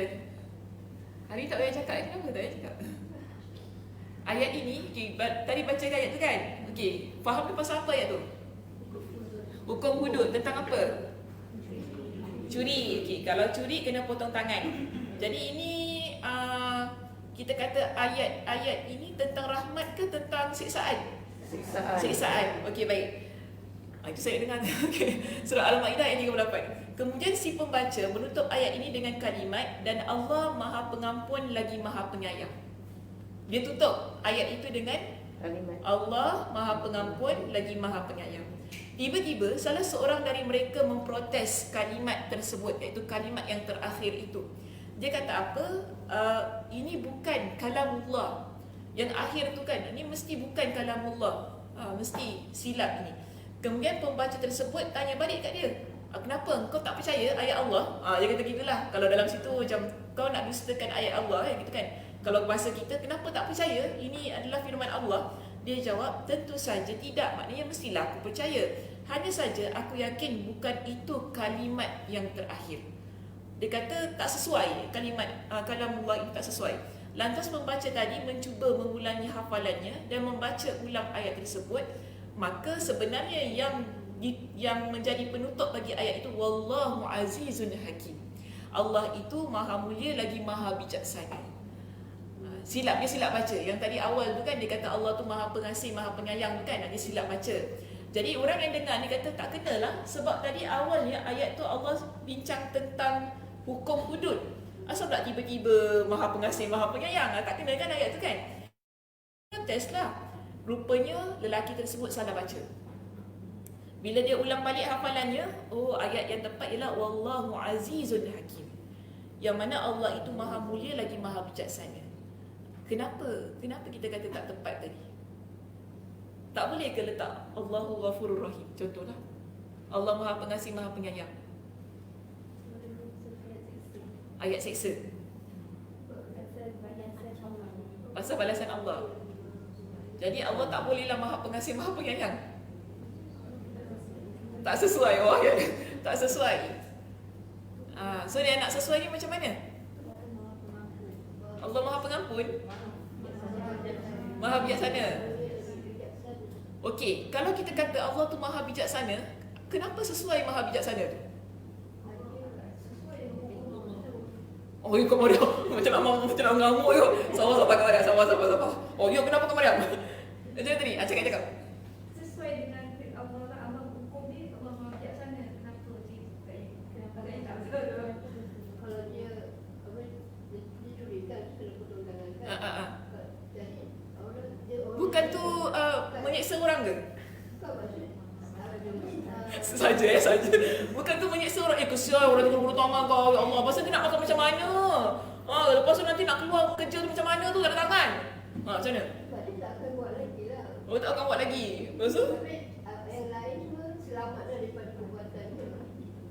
Hari ni tak banyak cakap, kenapa tak banyak cakap? Ayat ini, tadi baca ayat tu kan? Okey, faham tu pasal apa ayat tu? Hukum hudud, tentang apa? kalau curi kena potong tangan. Jadi ini kita kata ayat-ayat ini tentang rahmat ke tentang siksaan? Siksaan. Okey, baik. Itu saya dengar. Okay. Surah Al-Maidah ayat 38. Kemudian si pembaca menutup ayat ini dengan kalimat dan Allah Maha Pengampun lagi Maha Penyayang. Dia tutup ayat itu dengan Kalimat. Allah Maha Pengampun lagi Maha Penyayang. Tiba-tiba salah seorang dari mereka memprotes kalimat tersebut, iaitu kalimat yang terakhir itu. Dia kata apa? Ini bukan kalamullah. Yang akhir tu kan, ini mesti bukan kalamullah. Mesti silap ini. Kemudian pembaca tersebut tanya balik kat dia, kenapa kau tak percaya ayat Allah? Dia kata gitulah. Kalau dalam situ macam kau nak dustakan ayat Allah gitu kan. Kalau bahasa kita, kenapa tak percaya ini adalah firman Allah? Dia jawab, tentu saja tidak. Maknanya mestilah aku percaya. Hanya saja aku yakin bukan itu kalimat yang terakhir. Dia kata tak sesuai kalimat kalamullah ini, tak sesuai. Lantas pembaca tadi mencuba mengulangi hafalannya dan membaca ulang ayat tersebut. Maka sebenarnya yang menjadi penutup bagi ayat itu, wallahu azizun hakim. Allah itu maha mulia lagi maha bijaksana. Silap, dia silap baca. Yang tadi awal tu kan dia kata Allah tu maha pengasih, maha penyayang tu kan, dia silap baca. Jadi orang yang dengar ni kata tak kenalah, sebab tadi awalnya ayat tu Allah bincang tentang hukum hudud. Asal tak tiba-tiba maha pengasih, maha penyayang? Tak kena kan ayat tu kan? Protes lah. Rupanya lelaki tersebut salah baca. Bila dia ulang balik hafalannya, ayat yang tepat ialah wallahu azizun hakim. Yang mana Allah itu maha mulia lagi maha bijaksana. Kenapa? Kenapa kita kata tak tepat tadi? Tak boleh ke letak Allahu Ghafurur Rahim? Contohlah, Allah Maha Pengasih, Maha Penyayang. Ayat seksa. Pasal balasan Allah. Jadi Allah tak bolehlah Maha Pengasih, Maha Penyayang. Tak sesuai ayat. Tak sesuai. So dia nak sesuai ni macam mana? Allah Maha Pengampun, Maha Bijaksana. Okey, kalau kita kata Allah tu Maha Bijaksana, kenapa sesuai Maha Bijaksana tu? Kau Mariam, macam nak ngamuk you. Sabar kau Mariam, sabar. You kenapa kau Mariam? Macam tadi, cakap. Sesuai dengan Allah hukum dia, Allah Maha Bijaksana. Kenapa dia tak betul? Kalau dia curi kan kena potong tangan kan. Jadi Bukan tu menyeksa orang ke? bukan maksud Saja. Bukan tu menyeksa orang. Kesian orang tengah potong tangan kau. Ya Allah, pasal dia nak makan macam mana? Lepas tu nanti nak keluar kerja tu macam mana tu, tak ada tangan. Macam mana? dia tak akan buat lagi lah. Tak akan buat lagi. Lepas tu? Tapi yang lain semua selamat daripada perbuatan dia.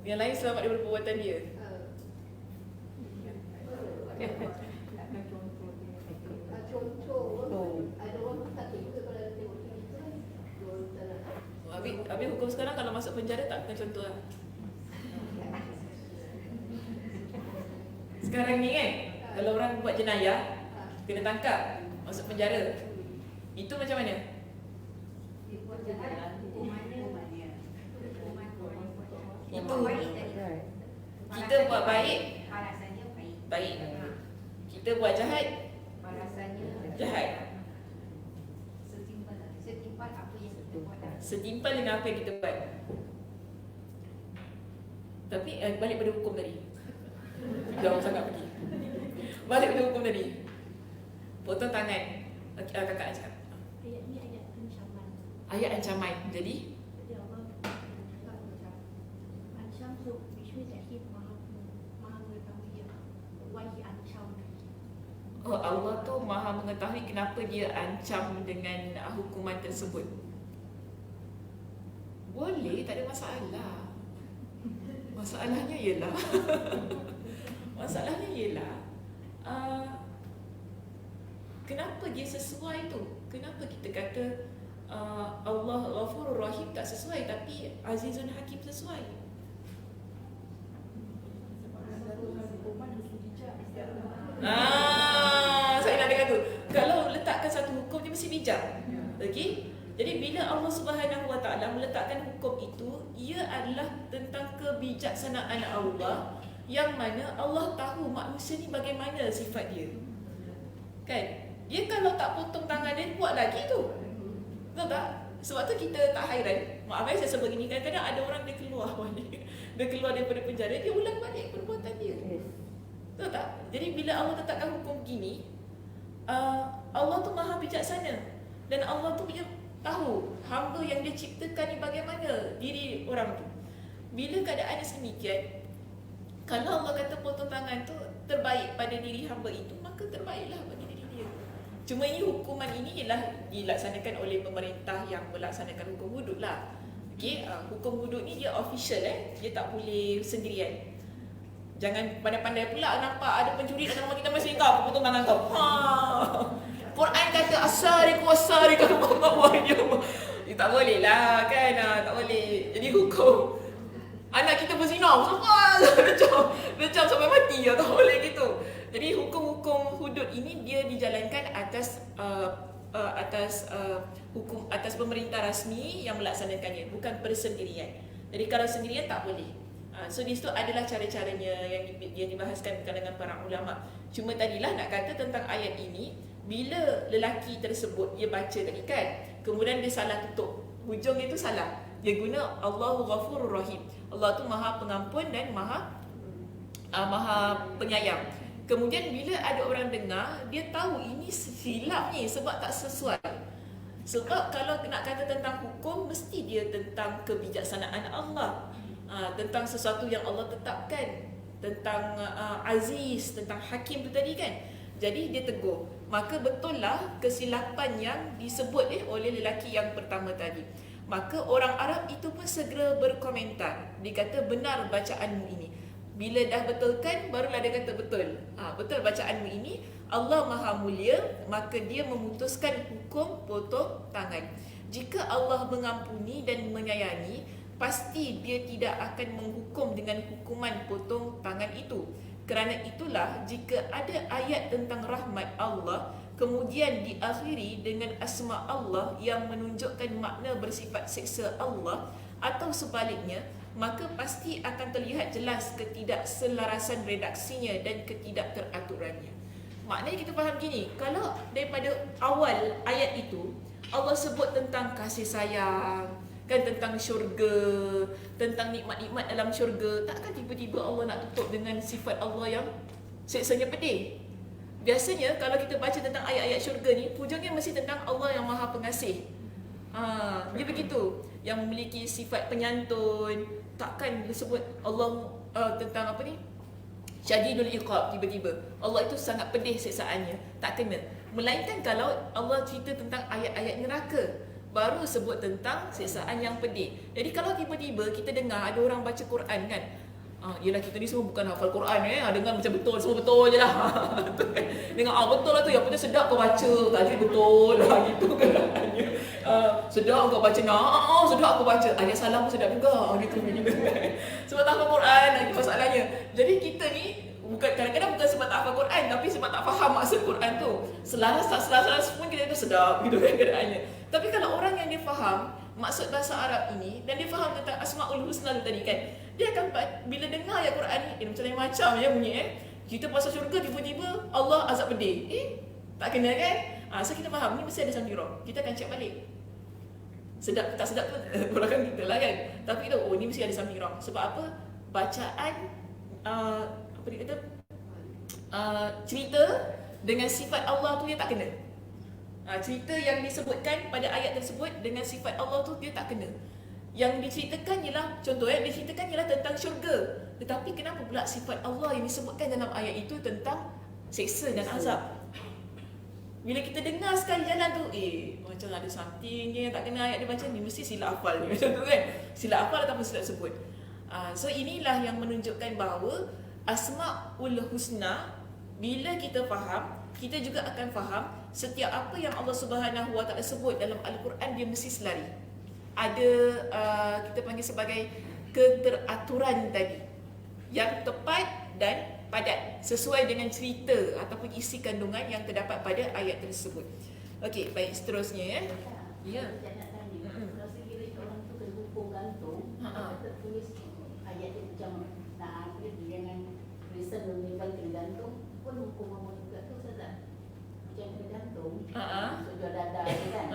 Yang lain selamat daripada perbuatan dia. Contoh, ada orang tak suka kalau tengok TV tu kan. Habis hukum sekarang kalau masuk penjara tak kena contoh lah. Sekarang ni kan, kalau orang buat jenayah, kena tangkap, masuk penjara. Itu macam mana? Itu kita buat baik, baik. Kita buat jahat, jahat. Setimpal dengan apa yang kita buat. Tapi balik pada hukum tadi. Jauh sangat pergi. Balik pada hukum tadi. Potong tangan. Kakak nak cakap. Ayat ni ayat ancaman. Ayat ancaman. Jadi Jadi Allah ancam, so which means that he maha mengetahui dia. Why he ancam. Allah tu maha mengetahui kenapa dia ancam dengan hukuman tersebut. Boleh, tak ada masalah. Masalahnya ialah kenapa dia sesuai tu? Kenapa kita kata Allah Ghafurur Rahim tak sesuai, tapi Azizun Hakim sesuai? Saya nak dengar tu. Kalau letakkan satu hukum, dia mesti bijak. Okey? Jadi bila Allah Subhanahu Wa Taala meletakkan hukum itu, ia adalah tentang kebijaksanaan Allah yang mana Allah tahu manusia ni bagaimana sifat dia. Kan? Dia kalau tak potong tangan dia, buat lagi tu. Betul tak? Sebab tu kita tak hairan. Maaf saya sebut begini, kadang-kadang ada orang dia keluar balik. Dia keluar daripada penjara, dia ulang balik perbuatan dia. Betul tak? Jadi bila Allah tetapkan hukum begini, Allah tu maha bijaksana. Dan Allah tu dia tahu hamba yang dia ciptakan ni bagaimana diri orang tu. Bila keadaan sedemikian, kalau Allah kata potong tangan tu terbaik pada diri hamba itu, maka terbaiklah bagi diri dia. Cuma ini hukuman ini ialah dilaksanakan oleh pemerintah yang melaksanakan hukum hudud lah. Okey, hukum hudud ni dia official dia tak boleh sendirian. Jangan pandai-pandai pula nampak ada pencuri dalam rumah kita masih kau potong tangan kau. Quran kata asariqu bawa dia. Tak boleh lah kan, tak boleh. Jadi hukum anak kita berzina, macam sampai mati tak boleh gitu. Jadi hukum-hukum hudud ini dia dijalankan atas hukum atas pemerintah rasmi yang melaksanakannya, bukan persendirian. Jadi kalau sendirian tak boleh. So di situ adalah cara-caranya yang dibahaskan di kalangan para ulama. Cuma tadilah nak kata tentang ayat ini, bila lelaki tersebut dia baca tadi kan, kemudian dia salah tutup, hujung itu salah. Dia guna Allahu Ghafurur Rahim. Allah tu Maha Pengampun dan Maha Penyayang. Kemudian bila ada orang dengar, dia tahu ini silap ni sebab tak sesuai. Sebab kalau nak kata tentang hukum, mesti dia tentang kebijaksanaan Allah, tentang sesuatu yang Allah tetapkan, tentang aziz, tentang hakim tu tadi kan. Jadi dia tegur. Maka betul lah kesilapan yang disebut oleh lelaki yang pertama tadi. Maka orang Arab itu pun segera berkomentar. Dia kata benar bacaanmu ini. Bila dah betulkan, barulah dia kata betul. Betul bacaanmu ini. Allah Maha Mulia, maka dia memutuskan hukum potong tangan. Jika Allah mengampuni dan menyayangi, pasti dia tidak akan menghukum dengan hukuman potong tangan itu. Kerana itulah jika ada ayat tentang rahmat Allah kemudian diakhiri dengan asma Allah yang menunjukkan makna bersifat seksa Allah atau sebaliknya, maka pasti akan terlihat jelas ketidakselarasan redaksinya dan ketidakteraturannya. Maknanya kita faham gini, kalau daripada awal ayat itu Allah sebut tentang kasih sayang, kan, tentang syurga, tentang nikmat-nikmat dalam syurga, takkan tiba-tiba Allah nak tutup dengan sifat Allah yang seksanya pedih. Biasanya kalau kita baca tentang ayat-ayat syurga ni, hujungnya mesti tentang Allah yang Maha Pengasih. Dia begitu, yang memiliki sifat penyantun. Takkan disebut Allah tentang apa ni, syadidul iqab, tiba-tiba Allah itu sangat pedih siksaannya. Tak kena. Melainkan kalau Allah cerita tentang ayat-ayat neraka, baru sebut tentang siksaan yang pedih. Jadi kalau tiba-tiba kita dengar ada orang baca Quran kan, yelah kita ni semua bukan hafal Quran dengar macam betul, semua betul je lah. Dengar betul lah tu, yang penting sedap kau baca, tajwid betul lah gitu kan. Sedap kau baca, sedap kau baca, ayat salam pun sedap juga gitu. Sebab tak hafal Quran lagi masalahnya. Jadi kita ni bukan, kadang-kadang bukan sebab tak hafal Quran, tapi sebab tak faham maksud Quran tu. Selaras tak selaras pun kita tu sedap gitu kan keadaannya. Tapi kalau orang yang dia faham maksud bahasa Arab ini dan dia faham tentang Asmaul Husna tu tadi kan, dia akan bila dengar ayat Quran ni, macam macam je bunyi kita pasal syurga, tiba-tiba Allah azab pedih. Tak kena kan? So kita faham ni mesti ada samdirah. Kita akan check balik. Sedap tak sedap tu belakang kita lah kan. Tapi tu ni mesti ada samdirah. Sebab apa? Bacaan apa dia kata? Cerita dengan sifat Allah tu dia tak kena. Cerita yang disebutkan pada ayat tersebut dengan sifat Allah tu dia tak kena. Yang diceritakan ialah, contoh diceritakan ialah tentang syurga. Tetapi kenapa pula sifat Allah yang disebutkan dalam ayat itu tentang seksa dan azab? Bila kita dengar sekali jalan tu, macam ada something yang tak kena ayat dia macam ni, mesti silap hafal ni macam tu kan. Silap hafal ataupun silap sebut. So inilah yang menunjukkan bahawa Asmaul Husna, bila kita faham, kita juga akan faham setiap apa yang Allah Subhanahu Wa Taala sebut dalam Al-Quran dia mesti selari. Ada kita panggil sebagai keteraturan tadi yang tepat dan padat sesuai dengan cerita ataupun isi kandungan yang terdapat pada ayat tersebut. Okey, baik, seterusnya ya. Ya. Kalau sekiranya orang tu kena hukum gantung, kita tulis ayat dia macam nak jangan jantung pun hukum Allah juga tu Ustazah. Macam kena jantung, sejauh dada tu kan.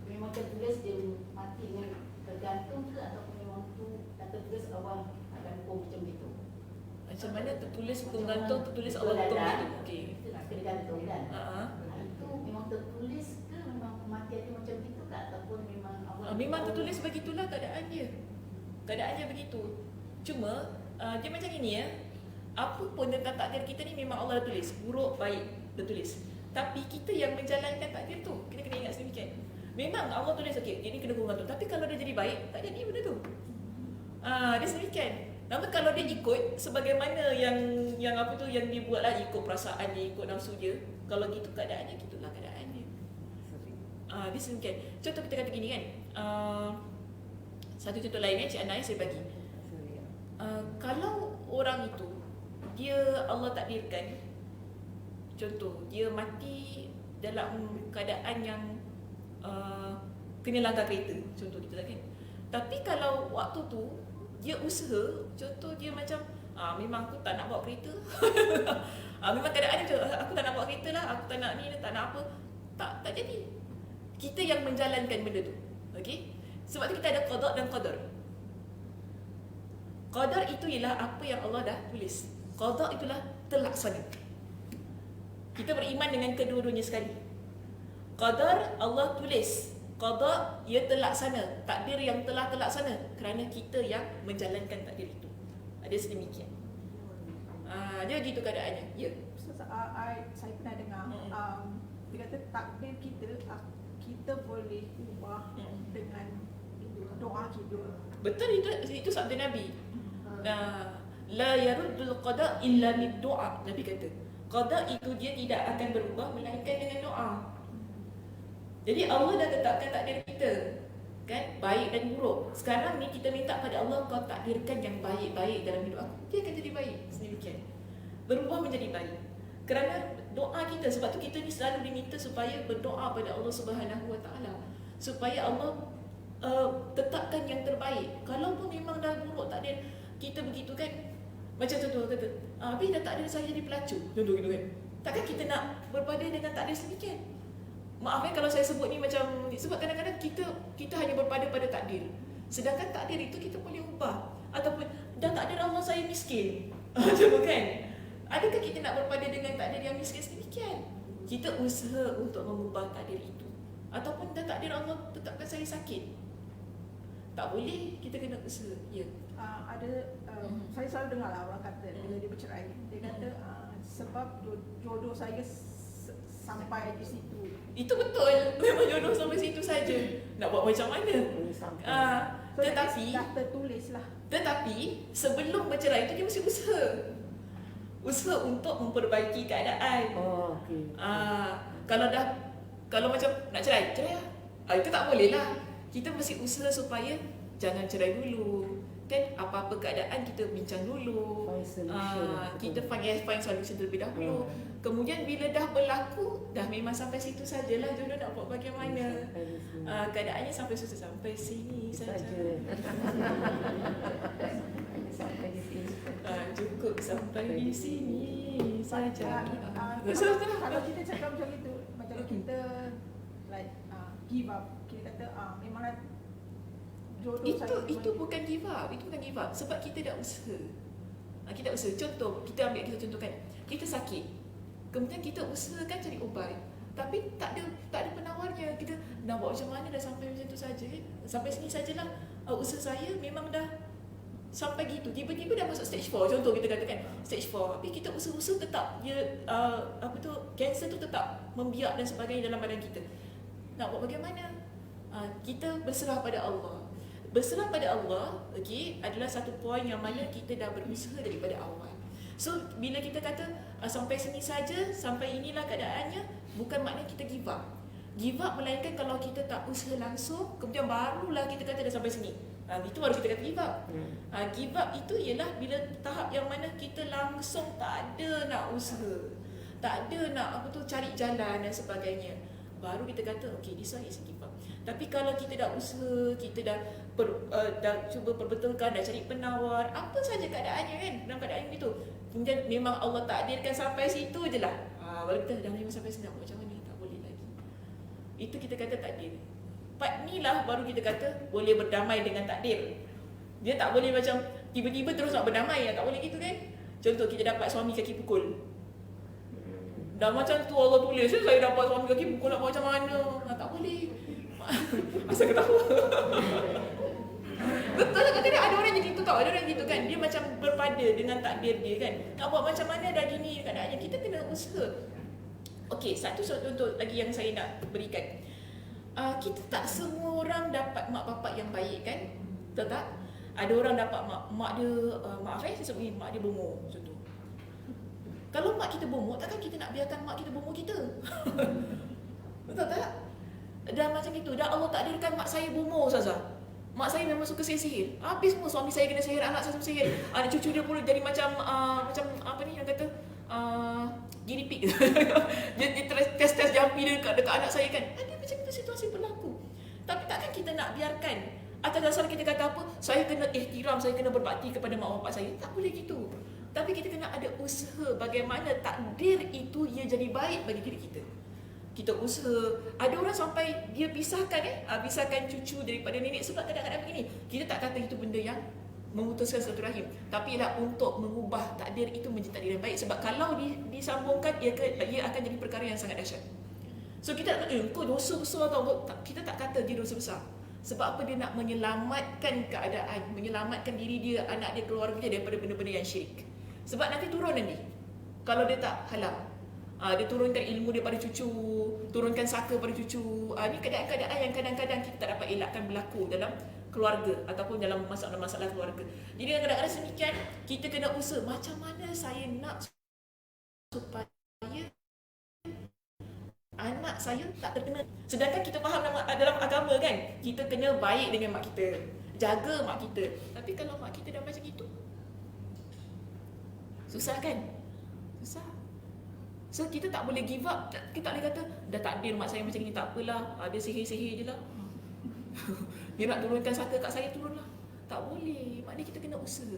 Memang tertulis dia mati dengan tergantung ke ataupun memang tu tak tertulis awal akan hukum macam itu. Macam mana tertulis penggantung, tertulis Betul Allah dada, tu. Okey. itu nak kena gantung kan. Ha. Itu memang tertulis ke memang kematian dia macam itu ke ataupun memang awal. Memang tertulis begitulah keadaan dia. Keadaannya begitu. Cuma dia macam ini ya. Apa pun tentang takdir kita ni memang Allah dah tulis. Buruk, baik, dah tulis. Tapi kita yang menjalankan takdir tu. Kita kena ingat sedemikian. Memang Allah tulis okey, dia ni kena gantung. Tapi kalau dia jadi baik, tak jadi benda tu. Dia sedemikian. Namun kalau dia ikut sebagaimana yang apa tu yang dia buatlah, ikut perasaan dia, ikut nafsu dia. Kalau gitu keadaannya, gitulah keadaannya. Dia sedemikian. Contoh kita kata gini kan. Satu contoh lain Cik Anai saya bagi. Kalau orang itu dia Allah takdirkan, contoh dia mati dalam keadaan yang kena langgar kereta, contoh kita kan. Tapi kalau waktu tu dia usaha, contoh dia macam memang aku tak nak bawa kereta. Memang keadaan dia aku tak nak bawa kereta lah, aku tak nak ni, tak nak apa. Tak jadi. Kita yang menjalankan benda tu. Okey? Sebab tu kita ada qada dan qadar. Qadar itu ialah apa yang Allah dah tulis. Qada itulah terlaksana. Kita beriman dengan kedua-duanya sekali. Qadar Allah tulis. Qada ia terlaksana. Takdir yang telah terlaksana kerana kita yang menjalankan takdir itu. Ada sedemikian. Dia gitu keadaannya. Ya. Saya pernah dengar dia kata takdir kita boleh ubah dengan doa kita. Betul, itu sabda Nabi. La yaruddul qada illa mid doa. Nabi kata qada itu dia tidak akan berubah melainkan dengan doa. Jadi Allah dah tetapkan takdir kita, kan, baik dan buruk. Sekarang ni kita minta pada Allah, kau takdirkan yang baik-baik dalam hidup aku. Dia akan jadi baik sedemikian. Berubah menjadi baik. Kerana doa kita, sebab tu kita ni selalu diminta supaya berdoa pada Allah Subhanahu Wa Taala supaya Allah tetapkan yang terbaik. Kalau pun memang dah buruk takdir kita begitu kan. Macam contoh kata, habis dah takdir saya jadi pelacur. Contoh gitu kan. Takkan kita nak berpada dengan takdir sedemikian? Maaf kalau saya sebut ni macam, sebab kadang-kadang kita hanya berpada pada takdir. Sedangkan takdir itu kita boleh ubah. Ataupun dah takdir Allah saya miskin. Cuba kan? Adakah kita nak berpada dengan takdir yang miskin sedemikian? Kita usaha untuk mengubah takdir itu. Ataupun dah takdir Allah tetapkan saya sakit. Tak boleh, kita kena usaha. Ya. Saya selalu dengar lah orang kata bila dia bercerai, dia kata sebab jodoh saya sampai di situ. Itu betul. Memang jodoh sampai situ saja. Nak buat macam mana? So, Tetapi dah tertulis lah. Tetapi sebelum bercerai itu dia mesti usaha. Usaha untuk memperbaiki keadaan. Okey. Kalau macam nak cerai lah. Itu tak boleh lah. Kita mesti usaha supaya jangan cerai dulu. Kan apa-apa keadaan kita bincang dulu. Kita find solution terlebih dahulu. Kemudian bila dah berlaku, dah memang sampai situ sajalah, jodoh nak buat bagaimana. Keadaannya sampai sini saja. Cukup sampai di sini saja. Kalau kita cakap macam itu, macam kita like give up, kita kata memanglah jodoh saya Itu bukan give up. Itu bukan give up. Sebab kita dah usaha. Kita usaha. Contoh, kita ambil kita contohkan. Kita sakit. Kemudian kita usahakan cari ubat. Tapi tak ada penawarnya. Kita nak buat macam mana dah sampai macam tu saja. Sampai sini sajalah. Usaha saya memang dah sampai gitu. Tiba-tiba dah masuk stage 4. Contoh kita katakan stage 4. Tapi kita usaha-usaha tetap dia kanser tu tetap membiak dan sebagainya dalam badan kita. Nak buat bagaimana? Kita berserah pada Allah. Berserah pada Allah, adalah satu poin yang mana kita dah berusaha daripada awal. So, bila kita kata sampai sini saja, sampai inilah keadaannya, bukan maknanya kita give up. Give up melainkan kalau kita tak usaha langsung, kemudian barulah kita kata dah sampai sini. Itu baru kita kata give up. Give up itu ialah bila tahap yang mana kita langsung tak ada nak usaha. Tak ada nak cari jalan dan sebagainya. Baru kita kata, okay, this one is give up. Tapi kalau kita dah usaha, kita dah dah cuba perbetulkan, dah cari penawar, apa saja keadaannya kan, dalam keadaan yang itu. Kemudian memang Allah takdirkan sampai situ je lah. Baru kita dah memang sampai sini, macam mana tak boleh lagi. Itu kita kata takdir. Part ni lah baru kita kata boleh berdamai dengan takdir. Dia tak boleh macam tiba-tiba terus nak berdamai, tak boleh gitu kan. Contoh kita dapat suami kaki pukul. Dah macam tu Allah tulis, saya dapat suami kaki pukul nak buat macam mana? Tak boleh. Asal ketawa. Betul lah, kadang-kadang ada orang yang gitu tau, ada orang yang gitu kan. Dia macam berpada dengan takdir dia kan. Nak buat macam mana dah gini keadaannya, kita kena usaha. Okey, satu contoh lagi yang saya nak berikan. Kita tak semua orang dapat mak bapak yang baik kan. Betul tak? Ada orang dapat mak dia, maaf saya sebut mak dia bomoh contoh. Kalau mak kita bomoh, takkan kita nak biarkan mak kita bomoh kita? Betul tak? Dah macam itu, dah Allah takdirkan mak saya bomoh Ustazah. Mak saya memang suka sihir. Habis semua suami saya kena sihir, anak saya semua sihir. Anak cucu dia pun jadi macam apa ni yang kata guinea pig. Dia test jampi dia dekat anak saya kan. Ada macam itu situasi berlaku. Tapi takkan kita nak biarkan atas dasar kita kata apa, saya kena ihtiram, saya kena berbakti kepada mak bapak saya. Tak boleh gitu. Tapi kita kena ada usaha bagaimana takdir itu ia jadi baik bagi diri kita. Kita usaha. Ada orang sampai dia pisahkan pisahkan cucu daripada nenek sebab kadang-kadang begini. Kita tak kata itu benda yang memutuskan silaturahim, tapi ialah untuk mengubah takdir itu menjadi takdir yang baik. Sebab kalau disambungkan, ia akan jadi perkara yang sangat dahsyat. So kita tak kata, kau dosa besar tau. Kita tak kata dia dosa besar. Sebab apa? Dia nak menyelamatkan keadaan, menyelamatkan diri dia, anak dia, keluarga dia daripada benda-benda yang syirik. Sebab nanti turun nanti kalau dia tak halal. Dia turunkan ilmu dia pada cucu, turunkan saka pada cucu. Ini keadaan-keadaan yang kadang-kadang kita tak dapat elakkan berlaku dalam keluarga ataupun dalam masalah-masalah keluarga. Jadi kadang-kadang semikian, kita kena usaha macam mana saya nak supaya anak saya tak terkena. Sedangkan kita faham dalam agama kan, kita kena baik dengan mak kita, jaga mak kita. Tapi kalau mak kita dah macam itu, susah kan? Susah. So kita tak boleh give up. Kita tak boleh kata dah takdir mak saya macam ni, tak apalah, dia sihir-sihir je lah. Dia nak turunkan saka kat saya, turunlah. Tak boleh. Maknanya kita kena usaha.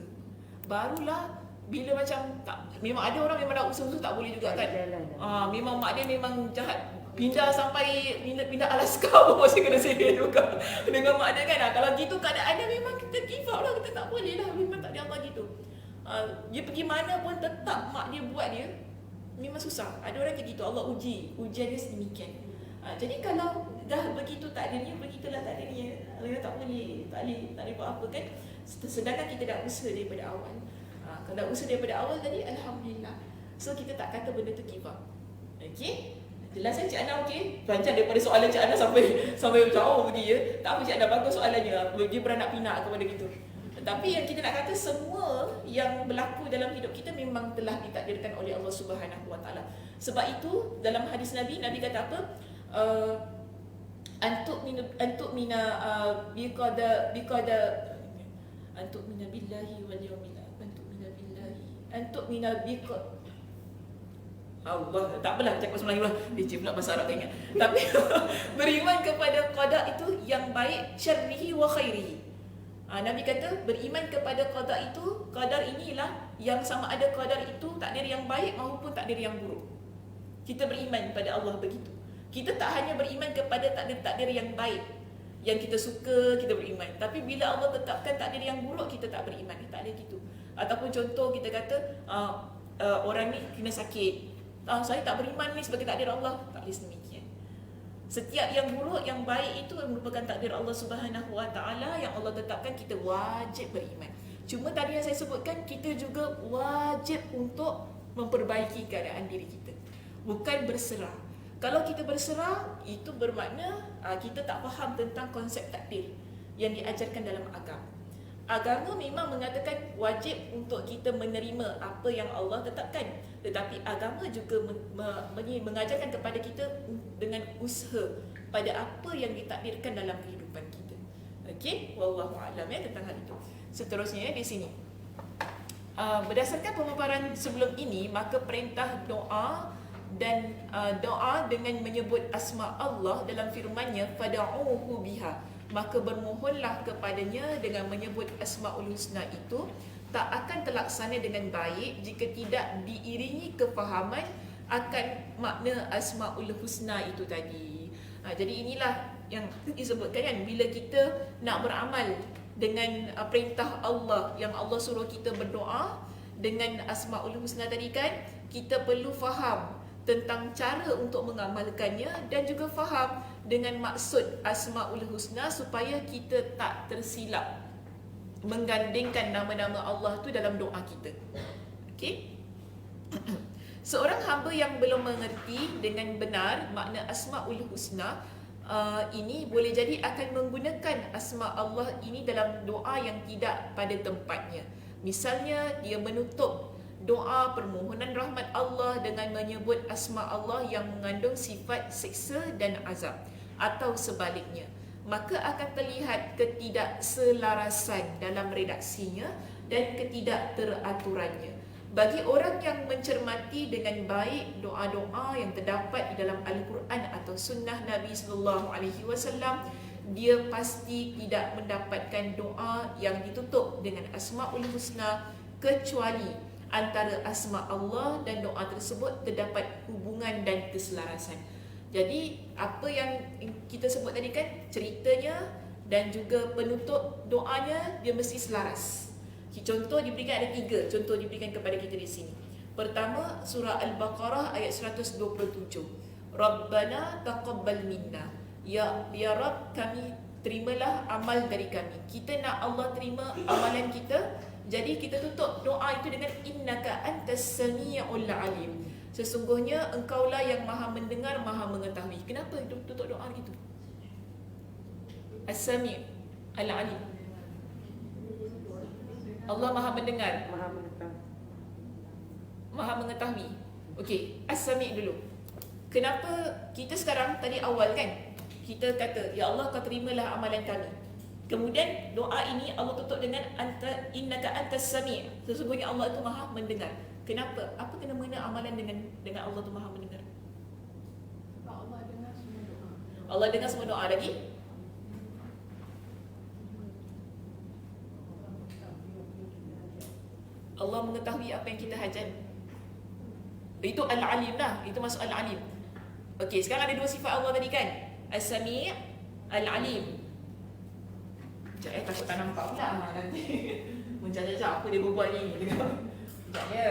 Barulah bila macam tak, memang ada orang memang nak usaha-usaha tak boleh juga kan. Memang mak dia memang jahat. Pindah sampai pindah Alaska pun masih kena sihir juga dengan mak dia kan. Kalau gitu keadaannya memang kita give up lah. Kita tak boleh lah. Memang tak ada apa gitu. Dia pergi mana pun tetap mak dia buat dia. Memang susah. Ada orang kayak gitu. Allah uji. Ujian dia sedemikian. Jadi kalau dah begitu takdirnya, begitulah takdirnya. Allah tak boleh buat apa kan. Sedangkan kita dah usaha daripada awal. Kalau usaha daripada awal tadi, alhamdulillah. So kita tak kata benda tu give up. Okey? Jelas kan Cik Ana okey? Panjang daripada soalan Cik Ana sampai jauh pergi ya. Tak apa Cik Ana, bagus soalannya. Dia beranak pinak kepada gitu. Tapi yang kita nak kata, semua yang berlaku dalam hidup kita memang telah ditakdirkan oleh Allah Subhanahu Wa Taala. Sebab itu dalam hadis Nabi kata apa? Antuk mina billahi wal yawmil antuk mina Allah, tak apalah cakap bahasa Melayu lah. Dia pula bahasa Arab tak ingat. Tapi beriman kepada qada itu yang baik, syarrihi wa khairihi. Nabi kata beriman kepada qada itu, qadar inilah yang sama ada qadar itu takdir yang baik maupun takdir yang buruk. Kita beriman pada Allah begitu. Kita tak hanya beriman kepada takdir-takdir yang baik, yang kita suka, kita beriman. Tapi bila Allah tetapkan takdir yang buruk, kita tak beriman. Tak ada gitu. Ataupun contoh kita kata orang ni kena sakit. Saya tak beriman ni sebagai takdir Allah. Tak boleh sedemikian. Setiap yang buruk, yang baik itu merupakan takdir Allah Subhanahu Wa Taala yang Allah tetapkan, kita wajib beriman. Cuma tadi yang saya sebutkan, kita juga wajib untuk memperbaiki keadaan diri kita. Bukan berserah. Kalau kita berserah, itu bermakna kita tak faham tentang konsep takdir yang diajarkan dalam agama. Agama memang mengatakan wajib untuk kita menerima apa yang Allah tetapkan. Tetapi agama juga mengajarkan kepada kita dengan usaha pada apa yang ditakdirkan dalam kehidupan kita. Okey, wallahu a'lam tentang hal itu. Seterusnya di sini. Berdasarkan pemaparan sebelum ini, maka perintah doa dan doa dengan menyebut asma Allah dalam firman-Nya fad'uhu biha. maka bermohonlah kepadanya dengan menyebut Asmaul Husna itu tak akan terlaksana dengan baik jika tidak diiringi kefahaman akan makna Asmaul Husna itu tadi. Jadi inilah yang disebutkan kan, bila kita nak beramal dengan perintah Allah yang Allah suruh kita berdoa dengan Asmaul Husna tadi kan, kita perlu faham tentang cara untuk mengamalkannya dan juga faham dengan maksud Asmaul Husna supaya kita tak tersilap menggandingkan nama-nama Allah tu dalam doa kita. Okey? Seorang hamba yang belum mengerti dengan benar makna Asmaul Husna ini boleh jadi akan menggunakan asma Allah ini dalam doa yang tidak pada tempatnya. Misalnya dia menutup doa permohonan rahmat Allah dengan menyebut asma Allah yang mengandung sifat seksa dan azab, atau sebaliknya, maka akan terlihat ketidakselarasan dalam redaksinya dan ketidakteraturannya. Bagi orang yang mencermati dengan baik doa-doa yang terdapat di dalam Al-Quran atau sunnah Nabi SAW, dia pasti tidak mendapatkan doa yang ditutup dengan Asmaul Husna kecuali antara asma Allah dan doa tersebut terdapat hubungan dan keselarasan. Jadi apa yang kita sebut tadi kan, ceritanya dan juga penutup doanya dia mesti selaras. Contoh diberikan ada 3 contoh diberikan kepada kita di sini. Pertama, surah Al-Baqarah ayat 127. Rabbana taqabbal minna. Ya Rabb, kami terimalah amal dari kami. Kita nak Allah terima amalan kita, jadi kita tutup doa itu dengan innaka antas samiul alim. Sesungguhnya engkaulah yang maha mendengar, maha mengetahui. Kenapa tutup doa gitu? As-Sami' Al-Alim. Allah maha mendengar, maha mengetahui. Okey, As-Sami' dulu. Kenapa kita sekarang tadi awal kan, kita kata ya Allah kau terimalah amalan kami. Kemudian doa ini Allah tutup dengan innaka antas sami'. Sesungguhnya Allah itu maha mendengar. Kenapa? Apa kena mengena amalan dengan Allah itu maha mendengar? Allah dengar semua doa. Allah dengar semua doa lagi. Allah mengetahui apa yang kita hajat. Itu Al-Alim lah. Itu masuk Al-Alim. Okey, sekarang ada 2 sifat Allah tadi kan? As-Sami', Al-Alim. Sekejap takut tak nampak pula nanti. Menjajah apa dia berbual ni. Sekejap ya.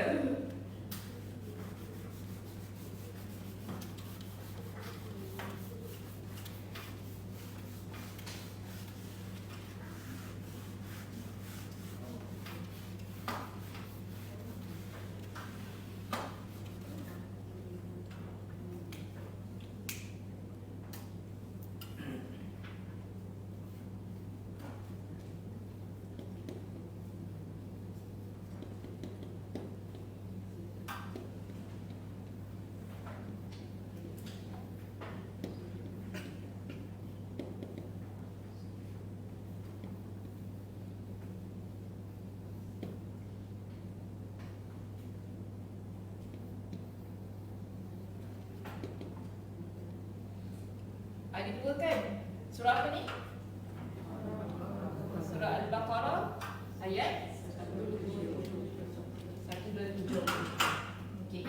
Ada 2 kan? Surah apa ni? Surah Al-Baqarah ayat 127. Okey.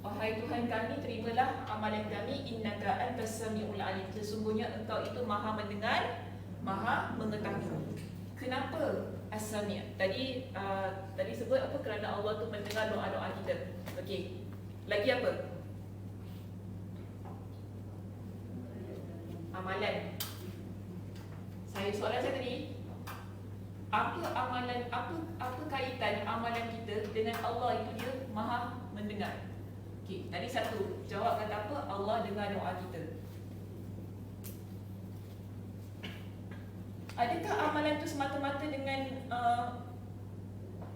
Wahai Tuhan kami, terimalah amalan kami, innaka antas samiul alim. Sesungguhnya engkau itu maha mendengar, maha mengetahui. Kenapa As-Sami'? Tadi sebut apa? Kerana Allah tu mendengar doa-doa kita. Okey. Lagi apa? Amalan. Soalan saya tadi, apa amalan, apa kaitan amalan kita dengan Allah itu dia maha mendengar? Okey, tadi 1 jawab kata apa? Allah dengar doa kita. Adakah amalan itu semata-mata dengan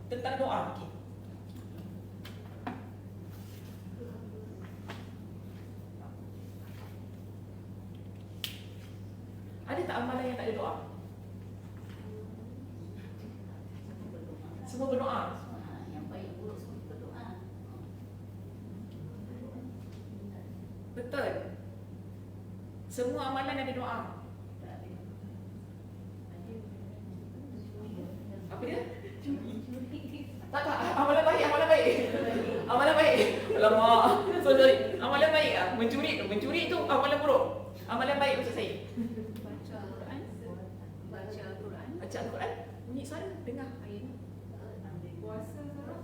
tentang doa? Okay. Ada tak amalan yang tak ada doa? Semua berdoa. Yang baik buruk semua berdoa. Betul. Semua amalan ada doa. Apa dia? Tak, amalan baik. Amalan baik. Alamak. Sorry. Amalan baik ah. Mencuri itu amalan buruk. Amalan baik macam saya. Baca Quran. Baca Al-Quran. Bunyi suara dengar. Puasa seorang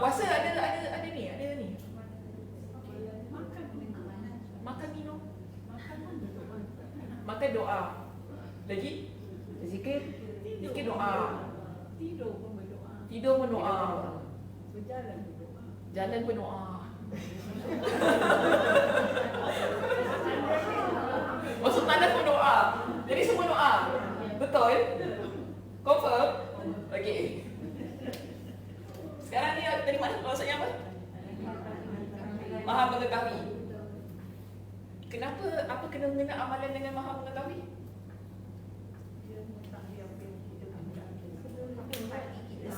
Puasa ada ni. Makan minum. Makan doa. Lagi? Zikir. Zikir doa. Tidur pun berdoa. Tidur pun doa. Berjalan berdoa. Jalan pun doa. Masuk tandas pun doa. Jadi semua doa. Betul? Confirm? Okey. Sekarang ni dari mana maksudnya apa? Maha mengetahui. Kenapa apa kena mengena amalan dengan Maha mengetahui? Dia mengetahui apa yang kita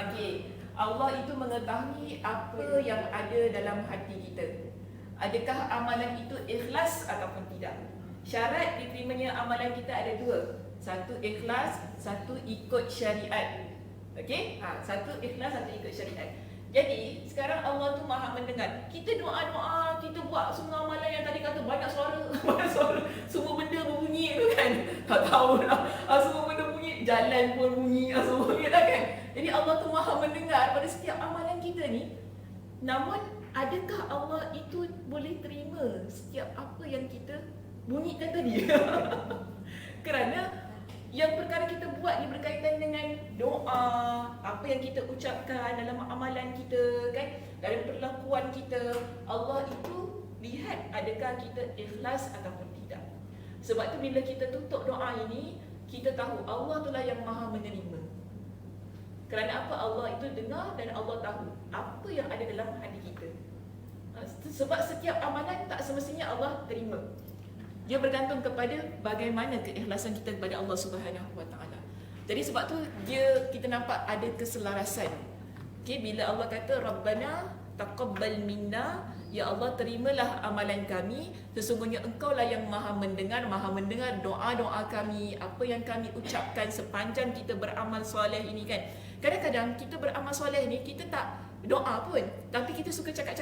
Okey. Allah itu mengetahui apa yang ada dalam hati kita. Adakah amalan itu ikhlas ataupun tidak? Syarat diterimanya amalan kita ada dua. Satu ikhlas, satu ikut syariat. Okey? Satu ikhlas, satu ikut syariat. Jadi, sekarang Allah tu Maha mendengar. Kita doa-doa, kita buat semua amalan yang tadi kata banyak suara, semua benda berbunyi tu kan. Tak tahulah. Semua benda bunyi, jalan pun bunyi, semua lah kan. Jadi Allah tu Maha mendengar pada setiap amalan kita ni. Namun, adakah Allah itu boleh terima setiap apa yang kita bunyikan tadi? Kerana yang perkara kita buat ni berkaitan dengan doa, apa yang kita ucapkan dalam amalan kita kan, dalam perlakuan kita. Allah itu lihat adakah kita ikhlas ataupun tidak. Sebab tu bila kita tutup doa ini, kita tahu Allah itulah yang Maha menerima. Kerana apa? Allah itu dengar dan Allah tahu apa yang ada dalam hati kita. Sebab setiap amalan tak semestinya Allah terima. Dia bergantung kepada bagaimana keikhlasan kita kepada Allah Subhanahu Wa Taala. Jadi sebab tu kita nampak ada keselarasan. Okey, bila Allah kata Rabbana taqabbal minna, ya Allah terimalah amalan kami, sesungguhnya Engkaulah yang Maha mendengar doa-doa kami, apa yang kami ucapkan sepanjang kita beramal soleh ini kan. Kadang-kadang kita beramal soleh ni kita tak doa pun, tapi kita suka cakap.